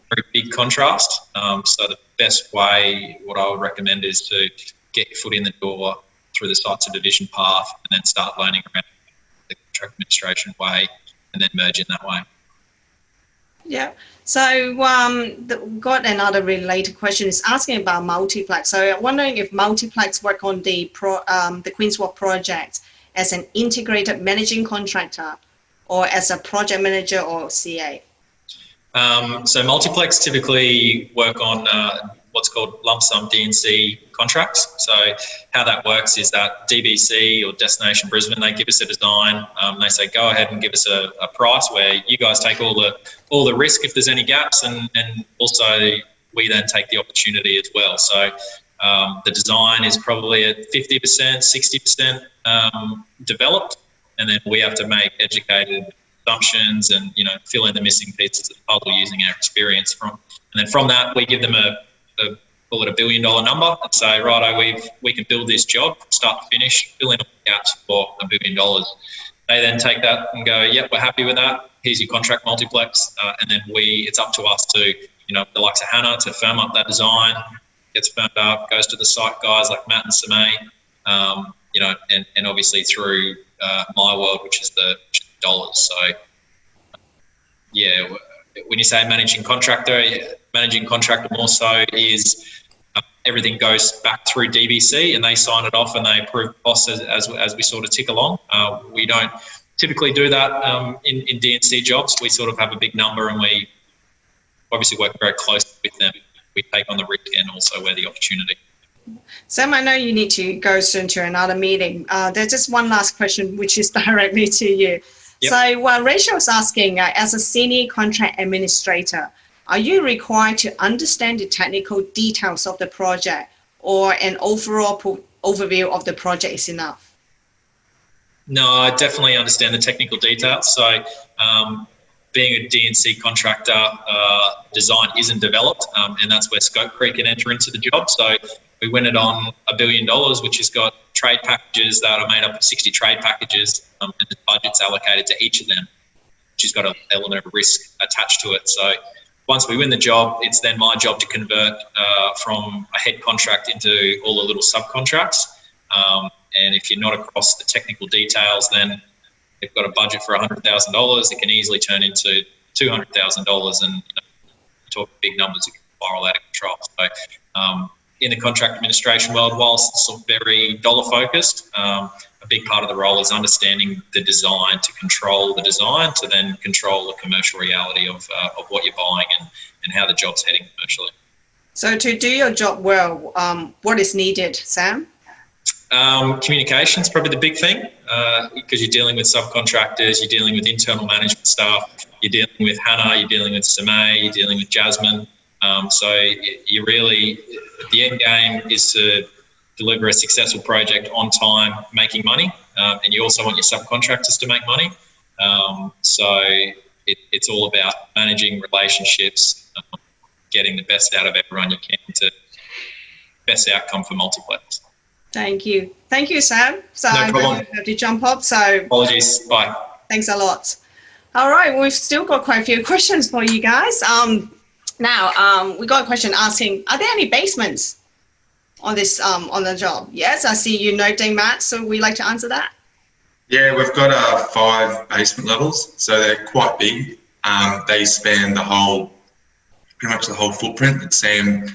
very big contrast. So the best way, what I would recommend, is to get your foot in the door through the site supervision path, and then start learning around the contract administration way, and then merge in that way. Yeah. So got another related question. Is asking about Multiplex. So I'm wondering if Multiplex work on the Queen's Wharf project as an integrated managing contractor, or as a project manager or CA. So Multiplex typically work on what's called lump sum D&C contracts. So how that works is that DBC or Destination Brisbane, they give us a design. They say, go ahead and give us a price where you guys take all the risk if there's any gaps, and also we then take the opportunity as well. So the design is probably at 50%, 60% developed, and then we have to make educated assumptions and, you know, fill in the missing pieces of the puzzle using our experience from. And then from that, we give them call it $1 billion number and say, righto, we can build this job from start to finish, fill in all the gaps for $1 billion. They then take that and go, yep, we're happy with that. Here's your contract, Multiplex. And then it's up to us to, you know, the likes of Hannah to firm up that design, gets firmed up, goes to the site guys like Matt and Samay, you know, and obviously through my world, which is the dollars. So, yeah, when you say managing contractor more so is everything goes back through DBC and they sign it off and they approve costs as we sort of tick along. We don't typically do that in D&C jobs. We sort of have a big number and we obviously work very closely with them. We take on the risk and also where the opportunity. Sam, I know you need to go soon to another meeting. There's just one last question, which is directly to you. Yep. So Rachel's asking, as a senior contract administrator, are you required to understand the technical details of the project, or an overall overview of the project is enough? No, I definitely understand the technical details. So being a D&C contractor, design isn't developed, and that's where scope creep can enter into the job. So we win it on $1 billion, which has got trade packages that are made up of 60 trade packages, and the budget's allocated to each of them, which has got an element of risk attached to it. So once we win the job, it's then my job to convert from a head contract into all the little subcontracts. And if you're not across the technical details, then they've got a budget for $100,000. It can easily turn into $200,000, and talk big numbers that can spiral out of control. So in the contract administration world, whilst it's sort of very dollar focused, a big part of the role is understanding the design to control the design, to then control the commercial reality of what you're buying and how the job's heading commercially. So to do your job well, what is needed, Sam? Communication is probably the big thing, because you're dealing with subcontractors, you're dealing with internal management staff, you're dealing with Hannah, you're dealing with Samay, you're dealing with Jasmine. So you really, the end game is to deliver a successful project on time, making money, and you also want your subcontractors to make money. So it's all about managing relationships, getting the best out of everyone you can to best outcome for Multiplex. Thank you. Thank you, Sam. So no I'm problem. going to have to jump up. So apologies. Bye. Thanks a lot. All right, we've still got quite a few questions for you guys. Now, we got a question asking, are there any basements on this on the job? Yes, I see you noting, Matt. So we like to answer that. Yeah, we've got 5 basement levels, so they're quite big. They span pretty much the whole footprint that Sam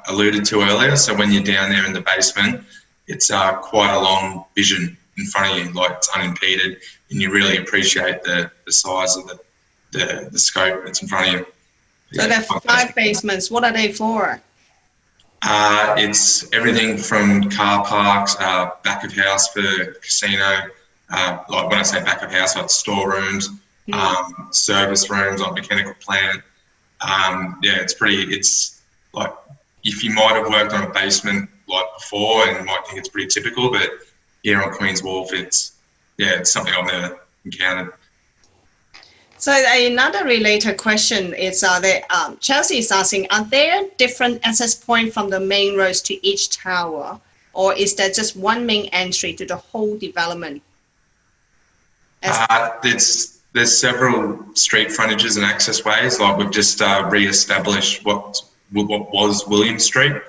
alluded to earlier. So when you're down there in the basement, it's quite a long vision in front of you, like it's unimpeded, and you really appreciate the size of the scope that's in front of you. So there are 5 basements. What are they for? It's everything from car parks, back of house for casino, like when I say back of house, like storerooms, service rooms, like mechanical plant. Yeah, it's like, if you might have worked on a basement like before and you might think it's pretty typical, but here on Queen's Wharf, it's something I've never encountered. So another related question is Chelsea is asking, are there different access points from the main roads to each tower, or is there just one main entry to the whole development? There's several street frontages and access ways. Like we've just re-established what was William Street.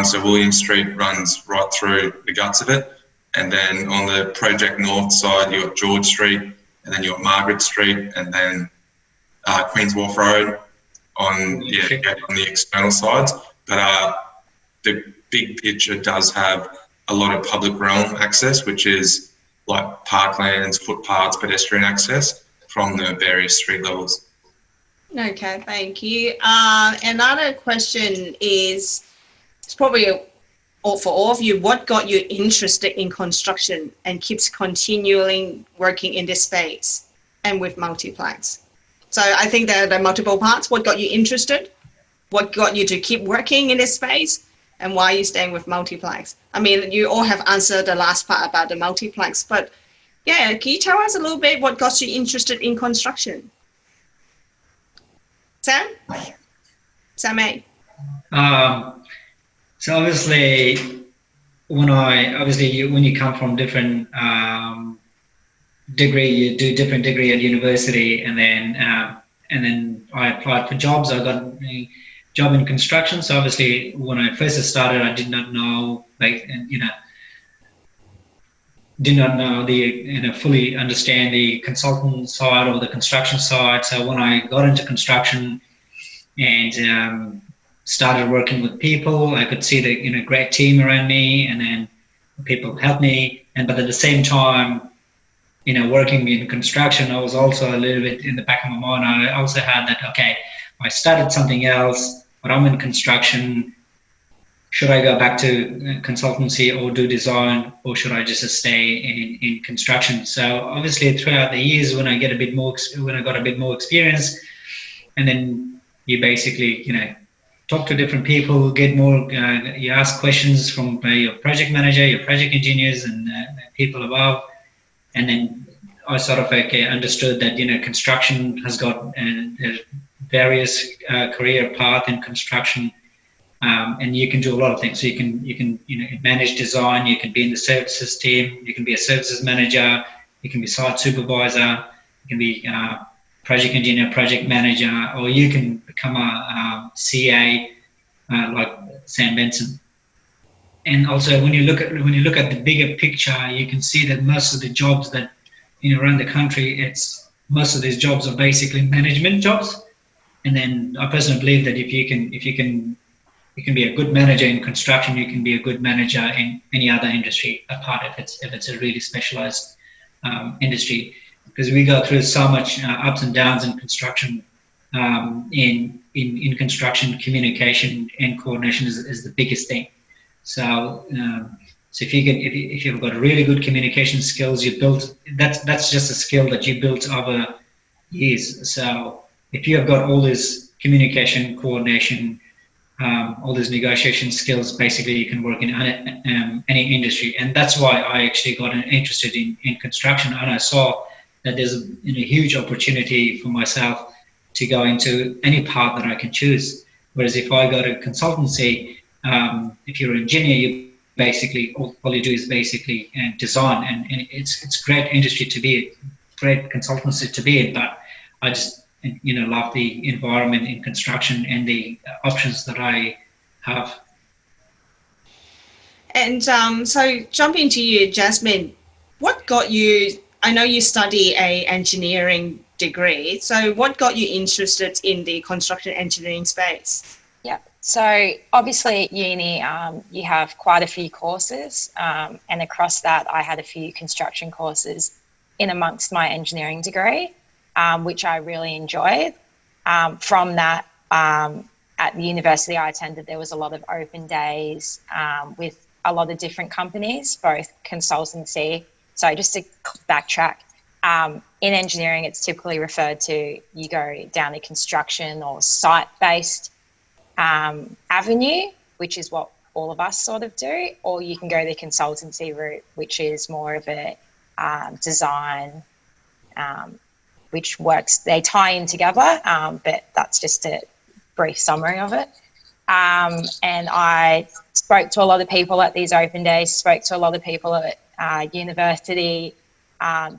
So William Street runs right through the guts of it. And then on the Project North side, you've got George Street, and then you've got Margaret Street, and then Queen's Wharf Road on the external sides. But the big picture does have a lot of public realm access, which is like parklands, footpaths, pedestrian access from the various street levels. Okay, thank you. Another question is, it's probably for all of you, what got you interested in construction and keeps continuing working in this space and with Multiplex? So I think there are multiple parts. What got you interested? What got you to keep working in this space? And why are you staying with Multiplex? I mean, you all have answered the last part about the Multiplex, but yeah, can you tell us a little bit what got you interested in construction? Sam? Sam A. So obviously, when you come from different degree, you do different degree at university, and then I applied for jobs. I got a job in construction. So obviously, when I first started, I did not know, fully understand the consultant side or the construction side. So when I got into construction and started working with people, I could see the great team around me, and then people helped me. But at the same time, working in construction, I was also a little bit in the back of my mind. I also had that, okay, I started something else, but I'm in construction. Should I go back to consultancy or do design, or should I just stay in construction? So obviously, throughout the years, when I got a bit more experience, and then you basically, talk to different people, get more. You ask questions from your project manager, your project engineers, and people above, and then I sort of understood that construction has got various career path in construction. And you can do a lot of things. So you can manage design. You can be in the services team. You can be a services manager. You can be site supervisor. You can be project engineer, project manager, or you can become a CA like Sam Benson. And also, when you look at the bigger picture, you can see that most of the jobs that around the country, most of these jobs are basically management jobs. And then I personally believe that if you can be a good manager in construction, you can be a good manager in any other industry, apart if it's a really specialized industry, because we go through so much ups and downs in construction. In construction, communication and coordination is the biggest thing. So if you've got really good communication skills, that's just a skill that you built over years. So if you have got all this communication, coordination, all these negotiation skills, basically you can work in any industry. And that's why I actually got interested in construction, and I saw that there's a huge opportunity for myself to go into any part that I can choose. Whereas if I go to consultancy, if you're an engineer, you basically all you do is basically design, and it's great industry to be in, great consultancy to be in, but I just love the environment in construction and the options that I have. And so jumping to you, Jasmine, what got you, I know you study a engineering degree, so what got you interested in the construction engineering space? Yeah, so obviously at uni you have quite a few courses, and across that I had a few construction courses in amongst my engineering degree, which I really enjoyed. From that, at the university I attended, there was a lot of open days with a lot of different companies, both consultancy. So just to backtrack, in engineering, it's typically referred to, you go down the construction or site-based avenue, which is what all of us sort of do, or you can go the consultancy route, which is more of a design, which works, they tie in together, but that's just a brief summary of it. And I spoke to a lot of people at these open days, spoke to a lot of people at university,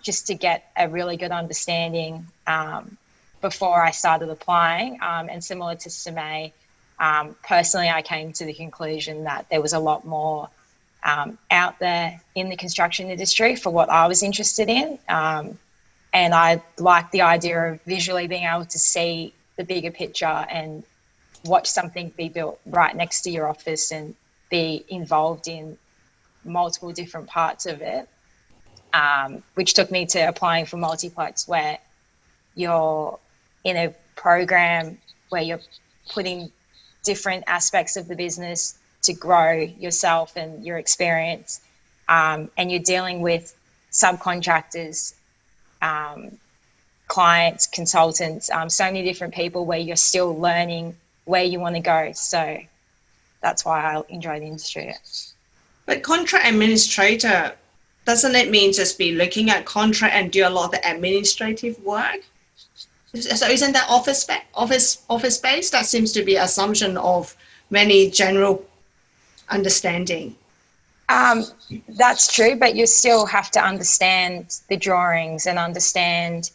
just to get a really good understanding before I started applying. And similar to Samay, personally, I came to the conclusion that there was a lot more out there in the construction industry for what I was interested in. And I liked the idea of visually being able to see the bigger picture and watch something be built right next to your office and be involved in multiple different parts of it, which took me to applying for Multiplex, where you're in a program where you're putting different aspects of the business to grow yourself and your experience, and you're dealing with subcontractors, clients, consultants, so many different people where you're still learning where you want to go. So that's why I enjoy the industry. But contract administrator, doesn't it mean just be looking at contract and do a lot of administrative work? So isn't that office based? That seems to be assumption of many general understanding. That's true, but you still have to understand the drawings and understand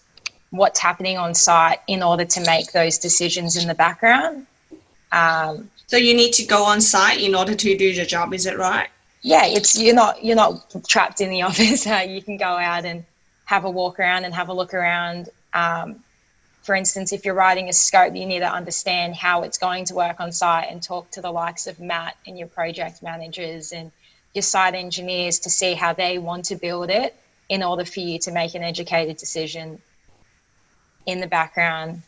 what's happening on site in order to make those decisions in the background. So you need to go on site in order to do your job, is it right? Yeah, you're not trapped in the office. You can go out and have a walk around and have a look around. For instance, if you're writing a scope, you need to understand how it's going to work on site and talk to the likes of Matt and your project managers and your site engineers to see how they want to build it in order for you to make an educated decision in the background.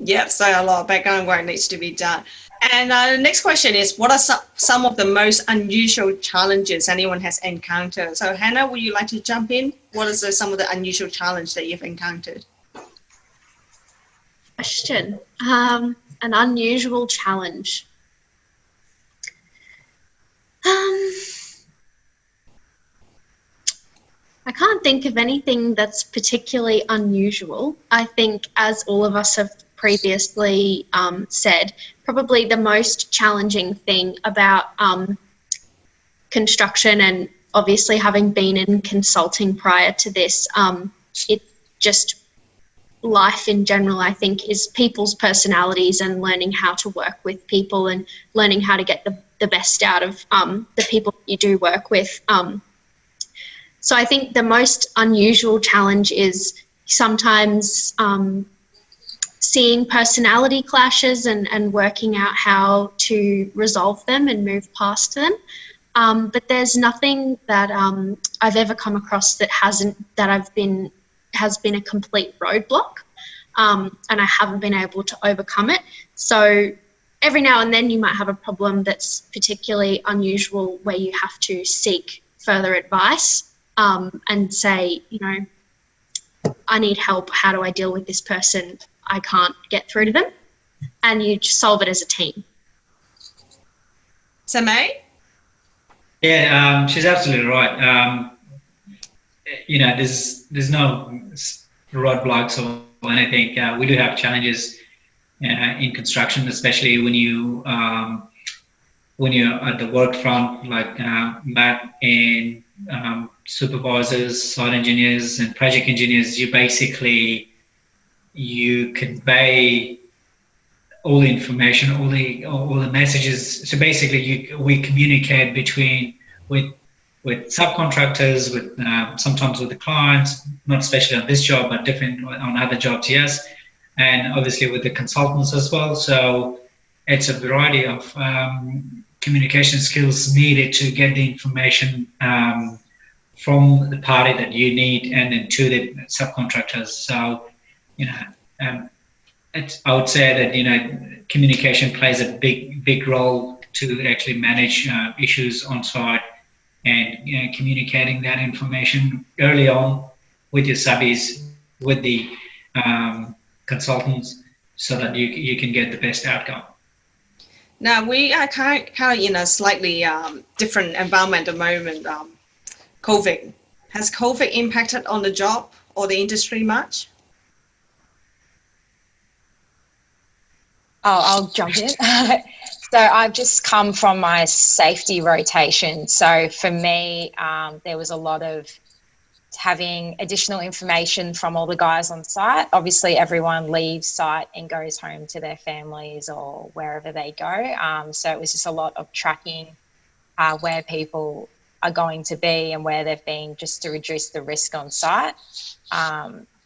Yep, so a lot of background work needs to be done. And the next question is, what are some of the most unusual challenges anyone has encountered? So Hannah, would you like to jump in? What is some of the unusual challenge that you've encountered? Question. An unusual challenge. I can't think of anything that's particularly unusual. I think, as all of us have previously said, probably the most challenging thing about construction, and obviously having been in consulting prior to this, it just life in general, I think, is people's personalities and learning how to work with people and learning how to get the best out of the people you do work with. So I think the most unusual challenge is sometimes seeing personality clashes and working out how to resolve them and move past them. But there's nothing that I've ever come across that has been a complete roadblock, and I haven't been able to overcome it. So every now and then you might have a problem that's particularly unusual where you have to seek further advice and say, I need help. How do I deal with this person? I can't get through to them. And you just solve it as a team. So May? Yeah, she's absolutely right. There's no roadblocks or anything. We do have challenges in construction, especially when you're at the work front, like Matt and supervisors, site engineers, and project engineers. You convey all the information, all the messages. So basically, we communicate with subcontractors, with sometimes with the clients, not especially on this job, but different on other jobs, yes, and obviously with the consultants as well. So it's a variety of communication skills needed to get the information from the party that you need and then to the subcontractors. So, I would say that, communication plays a big role to actually manage issues on site, and communicating that information early on with your subbies, with the consultants, so that you can get the best outcome. Now we are kind of in a slightly different environment at the moment. COVID. Has COVID impacted on the job or the industry much? Oh, I'll jump in. So I've just come from my safety rotation. So for me, there was a lot of having additional information from all the guys on site. Obviously, everyone leaves site and goes home to their families or wherever they go. So it was just a lot of tracking where people are going to be and where they've been, just to reduce the risk on site.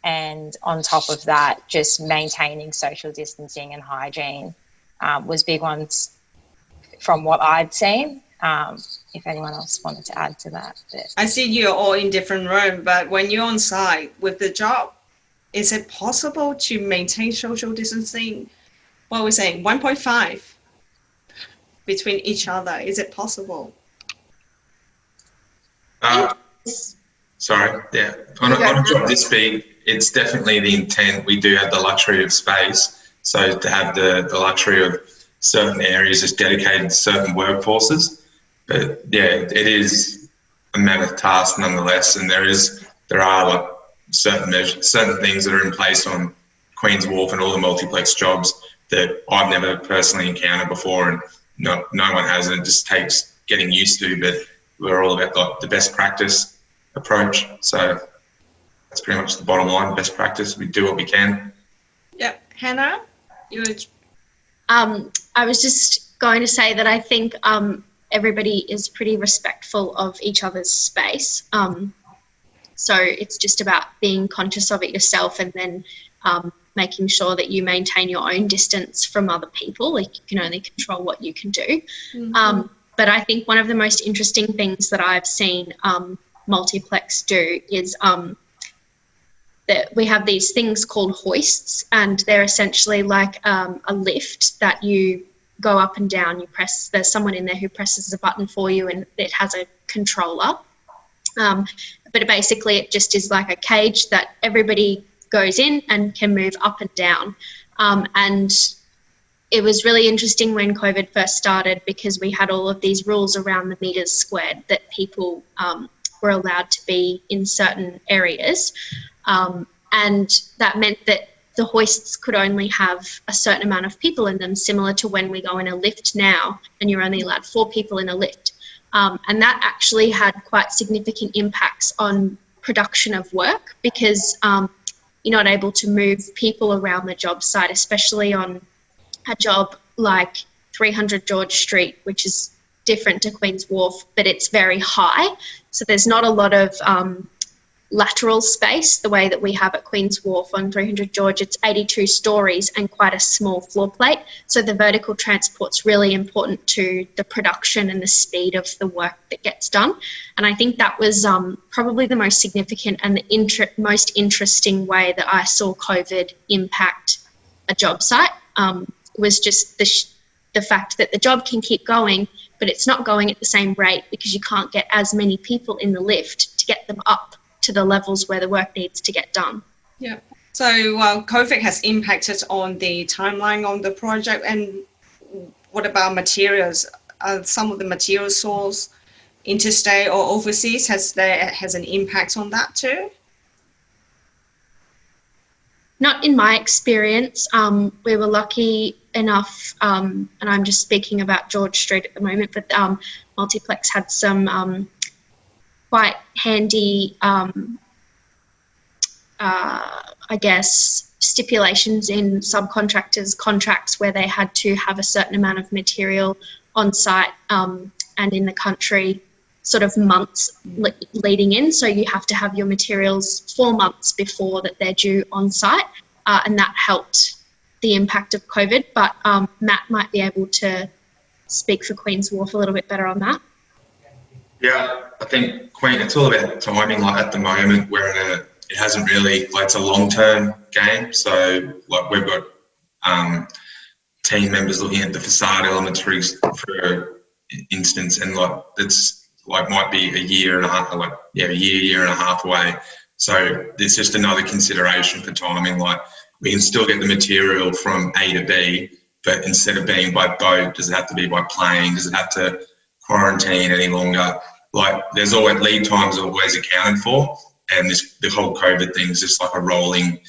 And on top of that, just maintaining social distancing and hygiene was big ones from what I'd seen. If anyone else wanted to add to that. I see you're all in different rooms, but when you're on site with the job, is it possible to maintain social distancing? What are we saying? 1.5 between each other. Is it possible? Sorry, yeah. On a job this big, it's definitely the intent. We do have the luxury of space. So to have the luxury of certain areas just dedicated to certain workforces. But yeah, it is a mammoth task nonetheless. And there are like certain things that are in place on Queen's Wharf and all the multiplex jobs that I've never personally encountered before, and no one has, and it just takes getting used to. But we're all about like the best practice approach. So that's pretty much the bottom line, best practice. We do what we can. Yeah. Hannah, you would... I was just going to say that I think everybody is pretty respectful of each other's space. So it's just about being conscious of it yourself, and then making sure that you maintain your own distance from other people. Like, you can only control what you can do. Mm-hmm. But I think one of the most interesting things that I've seen Multiplex do is that we have these things called hoists, and they're essentially like a lift that you go up and down. There's someone in there who presses a button for you, and it has a controller. But basically it just is like a cage that everybody goes in and can move up and down. And it was really interesting when COVID first started, because we had all of these rules around the meters squared that people were allowed to be in certain areas. And that meant that the hoists could only have a certain amount of people in them, similar to when we go in a lift now and you're only allowed 4 people in a lift. And that actually had quite significant impacts on production of work, because you're not able to move people around the job site, especially on a job like 300 George Street, which is different to Queen's Wharf, but it's very high. So there's not a lot of lateral space the way that we have at Queen's Wharf. On 300 George, it's 82 stories and quite a small floor plate. So the vertical transport's really important to the production and the speed of the work that gets done. And I think that was probably the most significant and the most interesting way that I saw COVID impact a job site, was just the fact that the job can keep going, but it's not going at the same rate because you can't get as many people in the lift to get them up to the levels where the work needs to get done. Yeah. So COVID has impacted on the timeline on the project. And what about materials? Some of the material source interstate or overseas, has an impact on that too? Not in my experience. We were lucky enough, and I'm just speaking about George Street at the moment, but Multiplex had some quite handy, I guess, stipulations in subcontractors' contracts where they had to have a certain amount of material on site and in the country sort of months leading in. So you have to have your materials 4 months before that they're due on site, and that helped the impact of COVID. But Matt might be able to speak for Queen's Wharf a little bit better on that. Yeah, I think it's all about timing. Like at the moment, it hasn't really, like, it's a long-term game. So like we've got team members looking at the facade elements for instance, and like it's like might be a year and a half away. So there's just another consideration for timing. Like we can still get the material from A to B, but instead of being by boat, does it have to be by plane? Does it have to quarantine any longer? Like there's always lead times are always accounted for, and the whole COVID thing is just like a rolling,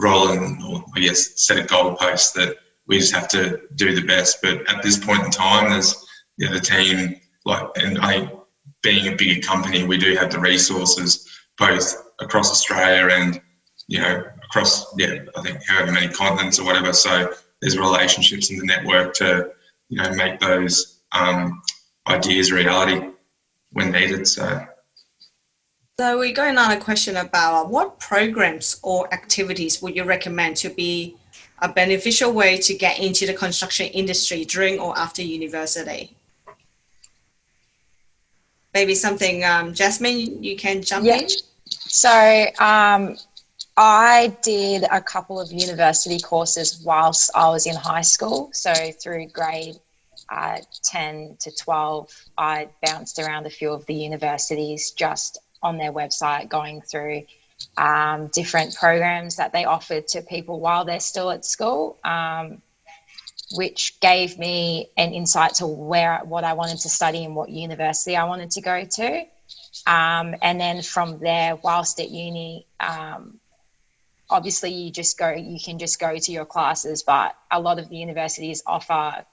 or I guess set of goalposts that we just have to do the best. But at this point in time, there's the team, being a bigger company, we do have the resources both across Australia and across I think however many continents or whatever. So there's relationships in the network to make those ideas reality when needed. So we got another question about what programs or activities would you recommend to be a beneficial way to get into the construction industry during or after university? Maybe something, Jasmine, you can jump in. So I did a couple of university courses whilst I was in high school. So through grade 10 to 12, I bounced around a few of the universities just on their website, going through different programs that they offered to people while they're still at school, which gave me an insight to what I wanted to study and what university I wanted to go to. And then from there, whilst at uni, obviously you can just go to your classes, but a lot of the universities offer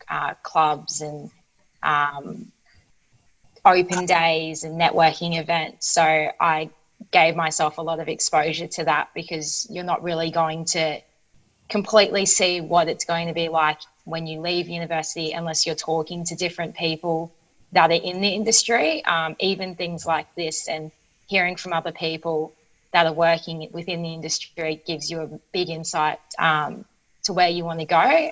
clubs and open days and networking events. So I gave myself a lot of exposure to that, because you're not really going to completely see what it's going to be like when you leave university unless you're talking to different people that are in the industry. Even things like this and hearing from other people that are working within the industry gives you a big insight to where you want to go.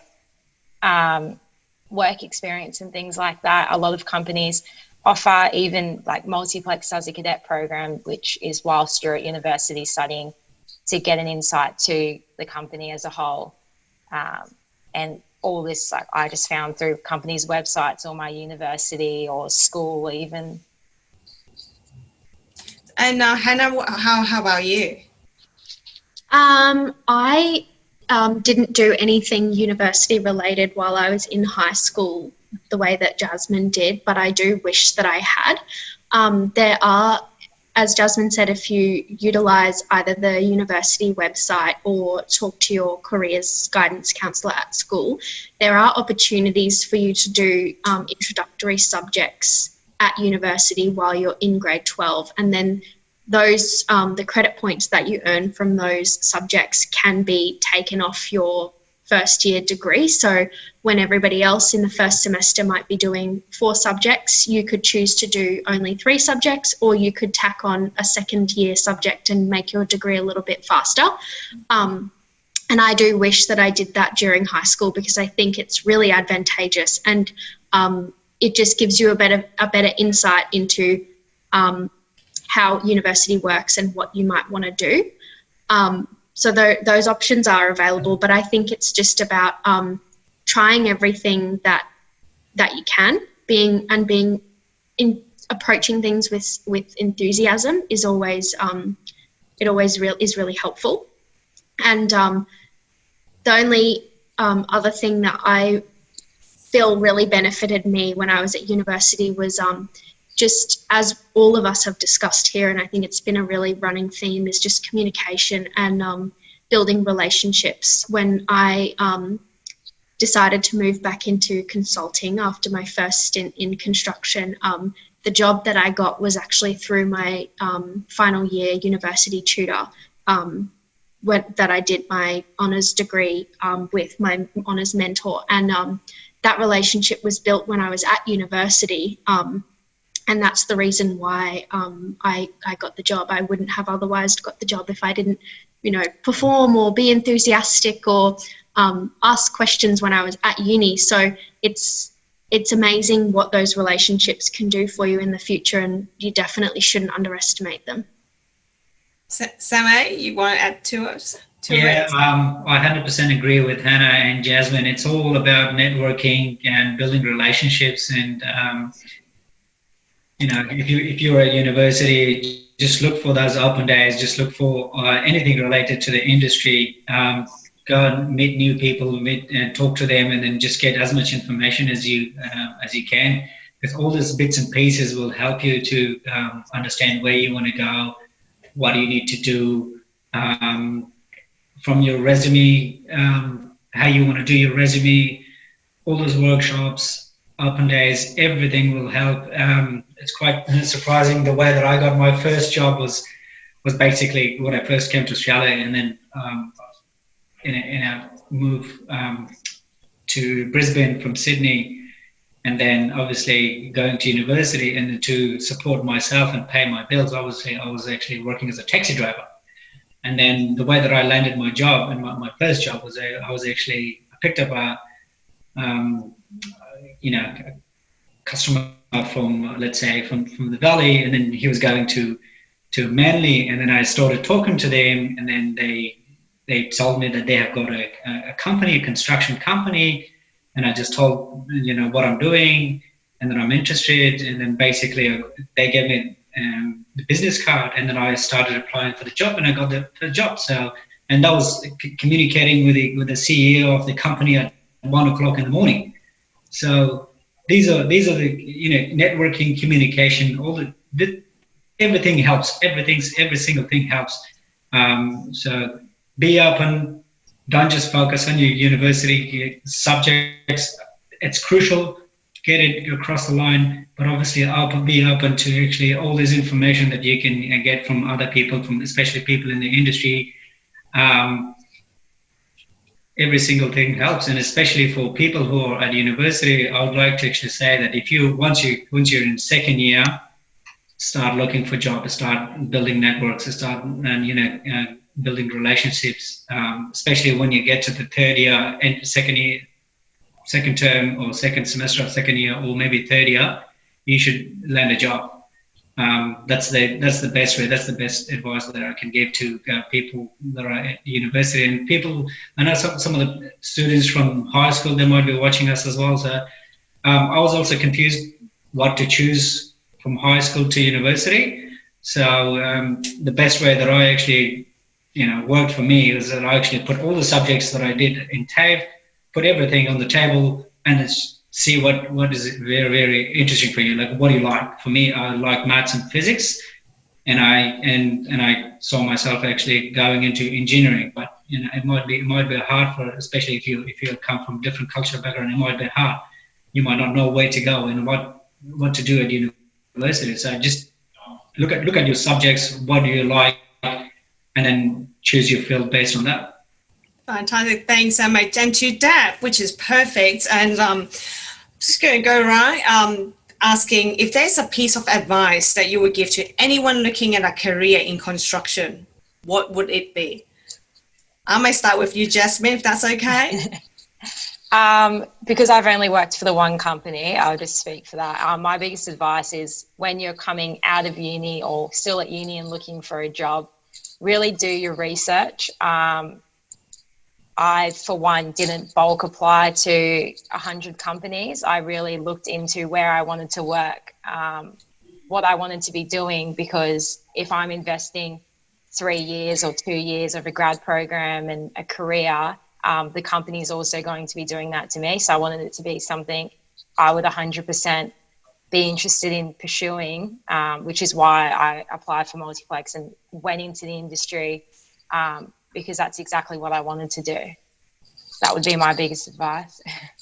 Work experience and things like that. A lot of companies offer, even like Multiplex as a cadet program, which is whilst you're at university studying, to get an insight to the company as a whole. And all this, like, I just found through companies' websites or my university or school even. And Hannah, how about you? I didn't do anything university related while I was in high school the way that Jasmine did, but I do wish that I had. There are, as Jasmine said, if you utilise either the university website or talk to your careers guidance counsellor at school, there are opportunities for you to do introductory subjects at university while you're in grade 12, and then those the credit points that you earn from those subjects can be taken off your first year degree. So when everybody else in the first semester might be doing 4 subjects, you could choose to do only 3 subjects, or you could tack on a second year subject and make your degree a little bit faster. And I do wish that I did that during high school, because I think it's really advantageous, and it just gives you a better insight into how university works and what you might want to do. So those options are available, but I think it's just about trying everything that you can, approaching things with enthusiasm is always is really helpful. And the only other thing that I feel really benefited me when I was at university was just, as all of us have discussed here, and I think it's been a really running theme, is just communication and building relationships. When I decided to move back into consulting after my first stint in construction, the job that I got was actually through my final year university tutor, that I did my honours degree with my honours mentor. And that relationship was built when I was at university. And that's the reason why I got the job. I wouldn't have otherwise got the job if I didn't, perform or be enthusiastic or ask questions when I was at uni. So it's amazing what those relationships can do for you in the future, and you definitely shouldn't underestimate them. Samay, you want to add to us? Yeah, I 100% agree with Hannah and Jasmine. It's all about networking and building relationships, and if you're at university, just look for those open days. Just look for anything related to the industry. Go and meet new people, meet and talk to them, and then just get as much information as you can. Because all these bits and pieces will help you to understand where you want to go, what you need to do, from your resume, how you want to do your resume. All those workshops, open days, everything will help. It's quite surprising the way that I got my first job was basically when I first came to Australia, and then in a move to Brisbane from Sydney, and then obviously going to university, and then to support myself and pay my bills, I was actually working as a taxi driver. And then the way that I landed my job, and my first job was I picked up a customer from, let's say, from the valley, and then he was going to to Manly, and then I started talking to them, and then they told me that they have got a company, a construction company, and I just told, you know, what I'm doing, and then I'm interested, and then basically they gave me the business card, and then I started applying for the job, and I got the job. So, and that was communicating with the CEO of the company at 1 o'clock in the morning. So these are the, you know, networking, communication, everything helps. Every single thing helps. So be open. Don't just focus on your university subjects. It's crucial. Get it across the line, but obviously be open to actually all this information that you can get from other people, from especially people in the industry. Every single thing helps, and especially for people who are at university, I would like to actually say that if you once you're in second year, start looking for jobs, start building networks, start building relationships. Especially when you get to the third year and second term or second semester of second year, or maybe third year, you should land a job. That's the best way. That's the best advice that I can give to people that are at university, and people. I know some of the students from high school, they might be watching us as well. So I was also confused what to choose from high school to university. So the best way that I actually, you know, worked for me is that I actually put all the subjects that I did in TAFE, put everything on the table, and see what is very, very interesting for you. Like, what do you like? For me, I like maths and physics, and I saw myself actually going into engineering. But you know, it might be hard for, especially if you come from different cultural background, it might be hard. You might not know where to go and what to do at university. So just look at your subjects. What do you like, and then choose your field based on that. Fantastic, thanks so much. And to that, which is perfect, and just going to go right, asking if there's a piece of advice that you would give to anyone looking at a career in construction, what would it be? I may start with you, Jasmine, if that's okay. Because I've only worked for the one company, I'll just speak for that. My biggest advice is when you're coming out of uni or still at uni and looking for a job, really do your research. I, for one, didn't bulk apply to 100 companies. I really looked into where I wanted to work, what I wanted to be doing, because if I'm investing 3 years or 2 years of a grad program and a career, the company is also going to be doing that to me. So I wanted it to be something I would 100% be interested in pursuing, which is why I applied for Multiplex and went into the industry, because that's exactly what I wanted to do. That would be my biggest advice.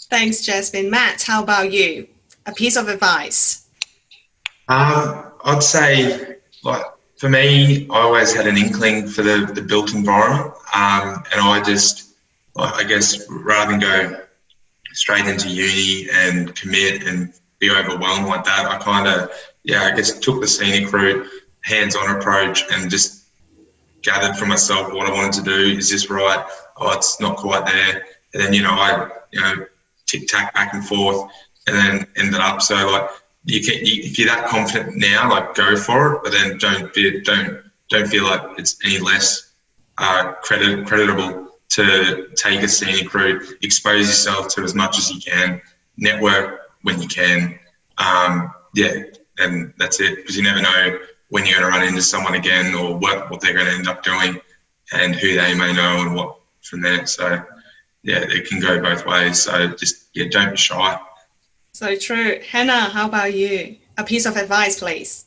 Thanks, Jasmine. Matt, how about you? A piece of advice. I'd say, like, for me, I always had an inkling for the built environment, and I just, I guess, rather than go straight into uni and commit and be overwhelmed like that, I kind of, I guess, took the scenic route, hands-on approach, and just gathered for myself what I wanted to do. Is this right? Oh, it's not quite there. And then, I tic-tac back and forth, and then ended up. So, like, if you're that confident now, like, go for it, but then don't feel like it's any less creditable to take a scenic route. Expose yourself to as much as you can. Network when you can. And that's it, because you never know when you're going to run into someone again, or what they're going to end up doing, and who they may know and what from there. So, it can go both ways. So just, don't be shy. So true. Hannah, how about you? A piece of advice, please.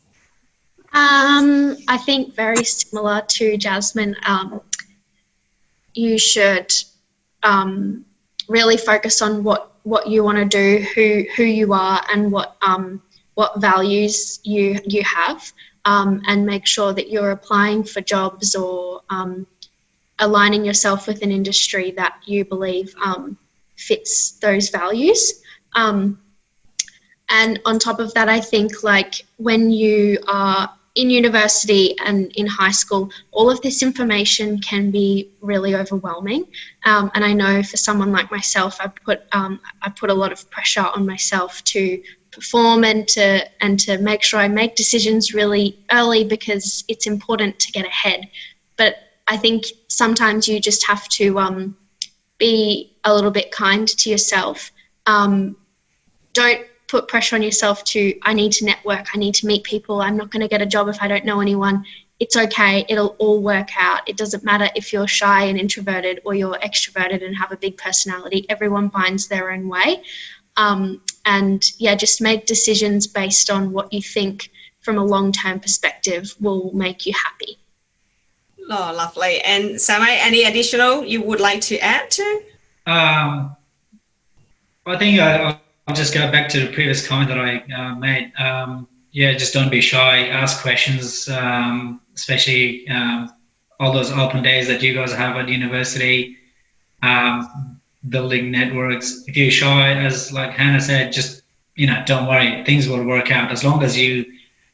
I think very similar to Jasmine. You should really focus on what you want to do, who you are, and what values you have, and make sure that you're applying for jobs or aligning yourself with an industry that you believe fits those values. And on top of that, I think, like, when you are in university and in high school, all of this information can be really overwhelming. And I know for someone like myself, I put a lot of pressure on myself to perform and to make sure I make decisions really early, because it's important to get ahead. But I think sometimes you just have to be a little bit kind to yourself. Don't put pressure on yourself to, I need to network, I need to meet people, I'm not going to get a job if I don't know anyone. It's okay, it'll all work out. It doesn't matter if you're shy and introverted or you're extroverted and have a big personality. Everyone finds their own way. And yeah, just make decisions based on what you think from a long-term perspective will make you happy. Oh, lovely. And Samay, any additional you would like to add to? I think I'll just go back to the previous comment that I made. Yeah, just don't be shy. Ask questions, especially all those open days that you guys have at university, building networks. If you're shy, as like Hannah said, just, don't worry. Things will work out as long as you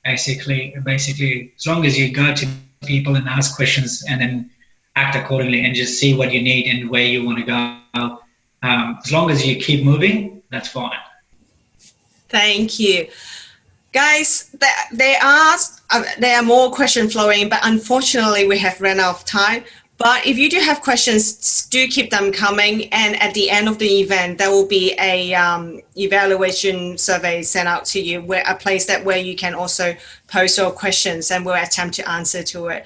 basically, as long as you go to people and ask questions and then act accordingly and just see what you need and where you want to go. As long as you keep moving, that's fine. Thank you. Guys, there are more questions flowing, but unfortunately we have run out of time. But if you do have questions, do keep them coming. And at the end of the event, there will be a evaluation survey sent out to you, a place where you can also post your questions and we'll attempt to answer to it.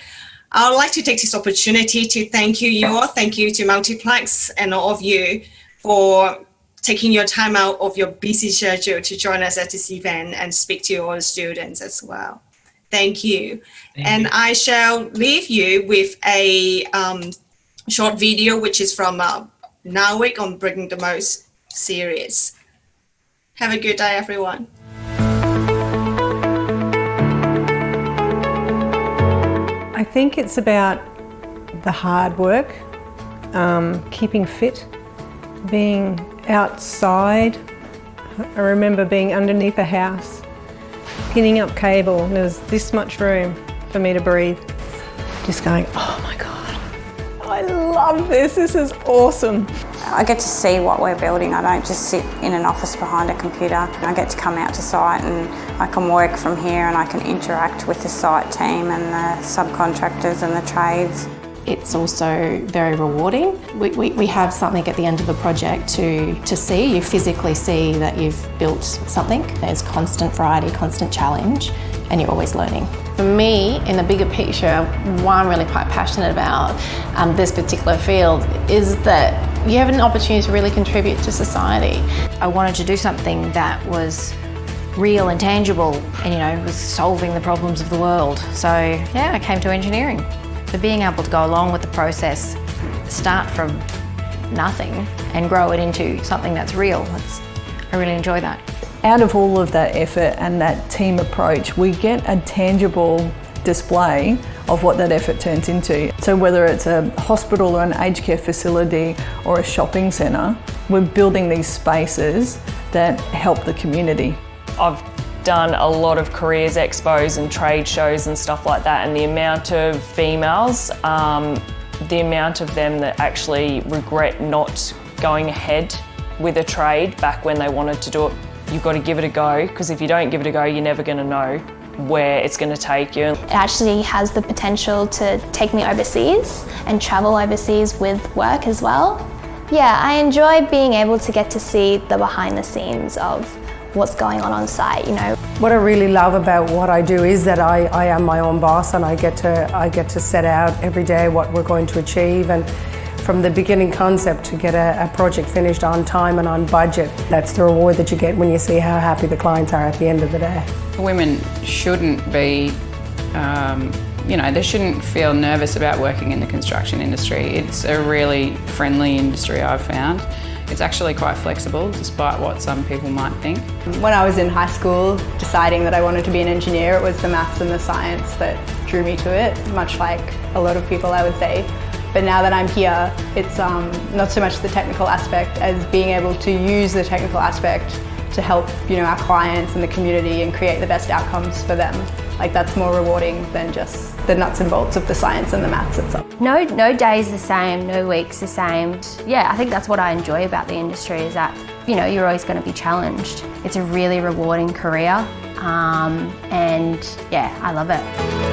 I would like to take this opportunity to thank you all. Thank you to Multiplex and all of you for taking your time out of your busy schedule to join us at this event and speak to all the students as well. Thank you. And I shall leave you with a short video, which is from NAWIC on Bringing the Most series. Have a good day, everyone. I think it's about the hard work, keeping fit, being outside. I remember being underneath a house, pinning up cable, and there was this much room for me to breathe. Just going, oh my God, I love this, this is awesome. I get to see what we're building. I don't just sit in an office behind a computer. I get to come out to site and I can work from here and I can interact with the site team and the subcontractors and the trades. It's also very rewarding. We have something at the end of the project to see. You physically see that you've built something. There's constant variety, constant challenge, and you're always learning. For me, in the bigger picture, what I'm really quite passionate about this particular field is that you have an opportunity to really contribute to society. I wanted to do something that was real and tangible and, was solving the problems of the world. So yeah, I came to engineering. So being able to go along with the process, start from nothing and grow it into something that's real, I really enjoy that. Out of all of that effort and that team approach, we get a tangible display of what that effort turns into. So whether it's a hospital or an aged care facility or a shopping centre, we're building these spaces that help the community. I've done a lot of careers expos and trade shows and stuff like that, and the amount of females, the amount of them that actually regret not going ahead with a trade back when they wanted to do it. You've got to give it a go, because if you don't give it a go, you're never going to know where it's going to take you. It actually has the potential to take me overseas and travel overseas with work as well. Yeah, I enjoy being able to get to see the behind the scenes of what's going on site, What I really love about what I do is that I am my own boss, and I get to set out every day what we're going to achieve, and from the beginning concept to get a project finished on time and on budget. That's the reward that you get when you see how happy the clients are at the end of the day. Women shouldn't be, they shouldn't feel nervous about working in the construction industry. It's a really friendly industry, I've found. It's actually quite flexible, despite what some people might think. When I was in high school, deciding that I wanted to be an engineer, it was the maths and the science that drew me to it, much like a lot of people, I would say. But now that I'm here, it's not so much the technical aspect as being able to use the technical aspect to help, our clients and the community and create the best outcomes for them. Like that's more rewarding than just the nuts and bolts of the science and the maths itself. No day's the same, no week's the same. Yeah, I think that's what I enjoy about the industry is that, you know, you're always going to be challenged. It's a really rewarding career and yeah, I love it.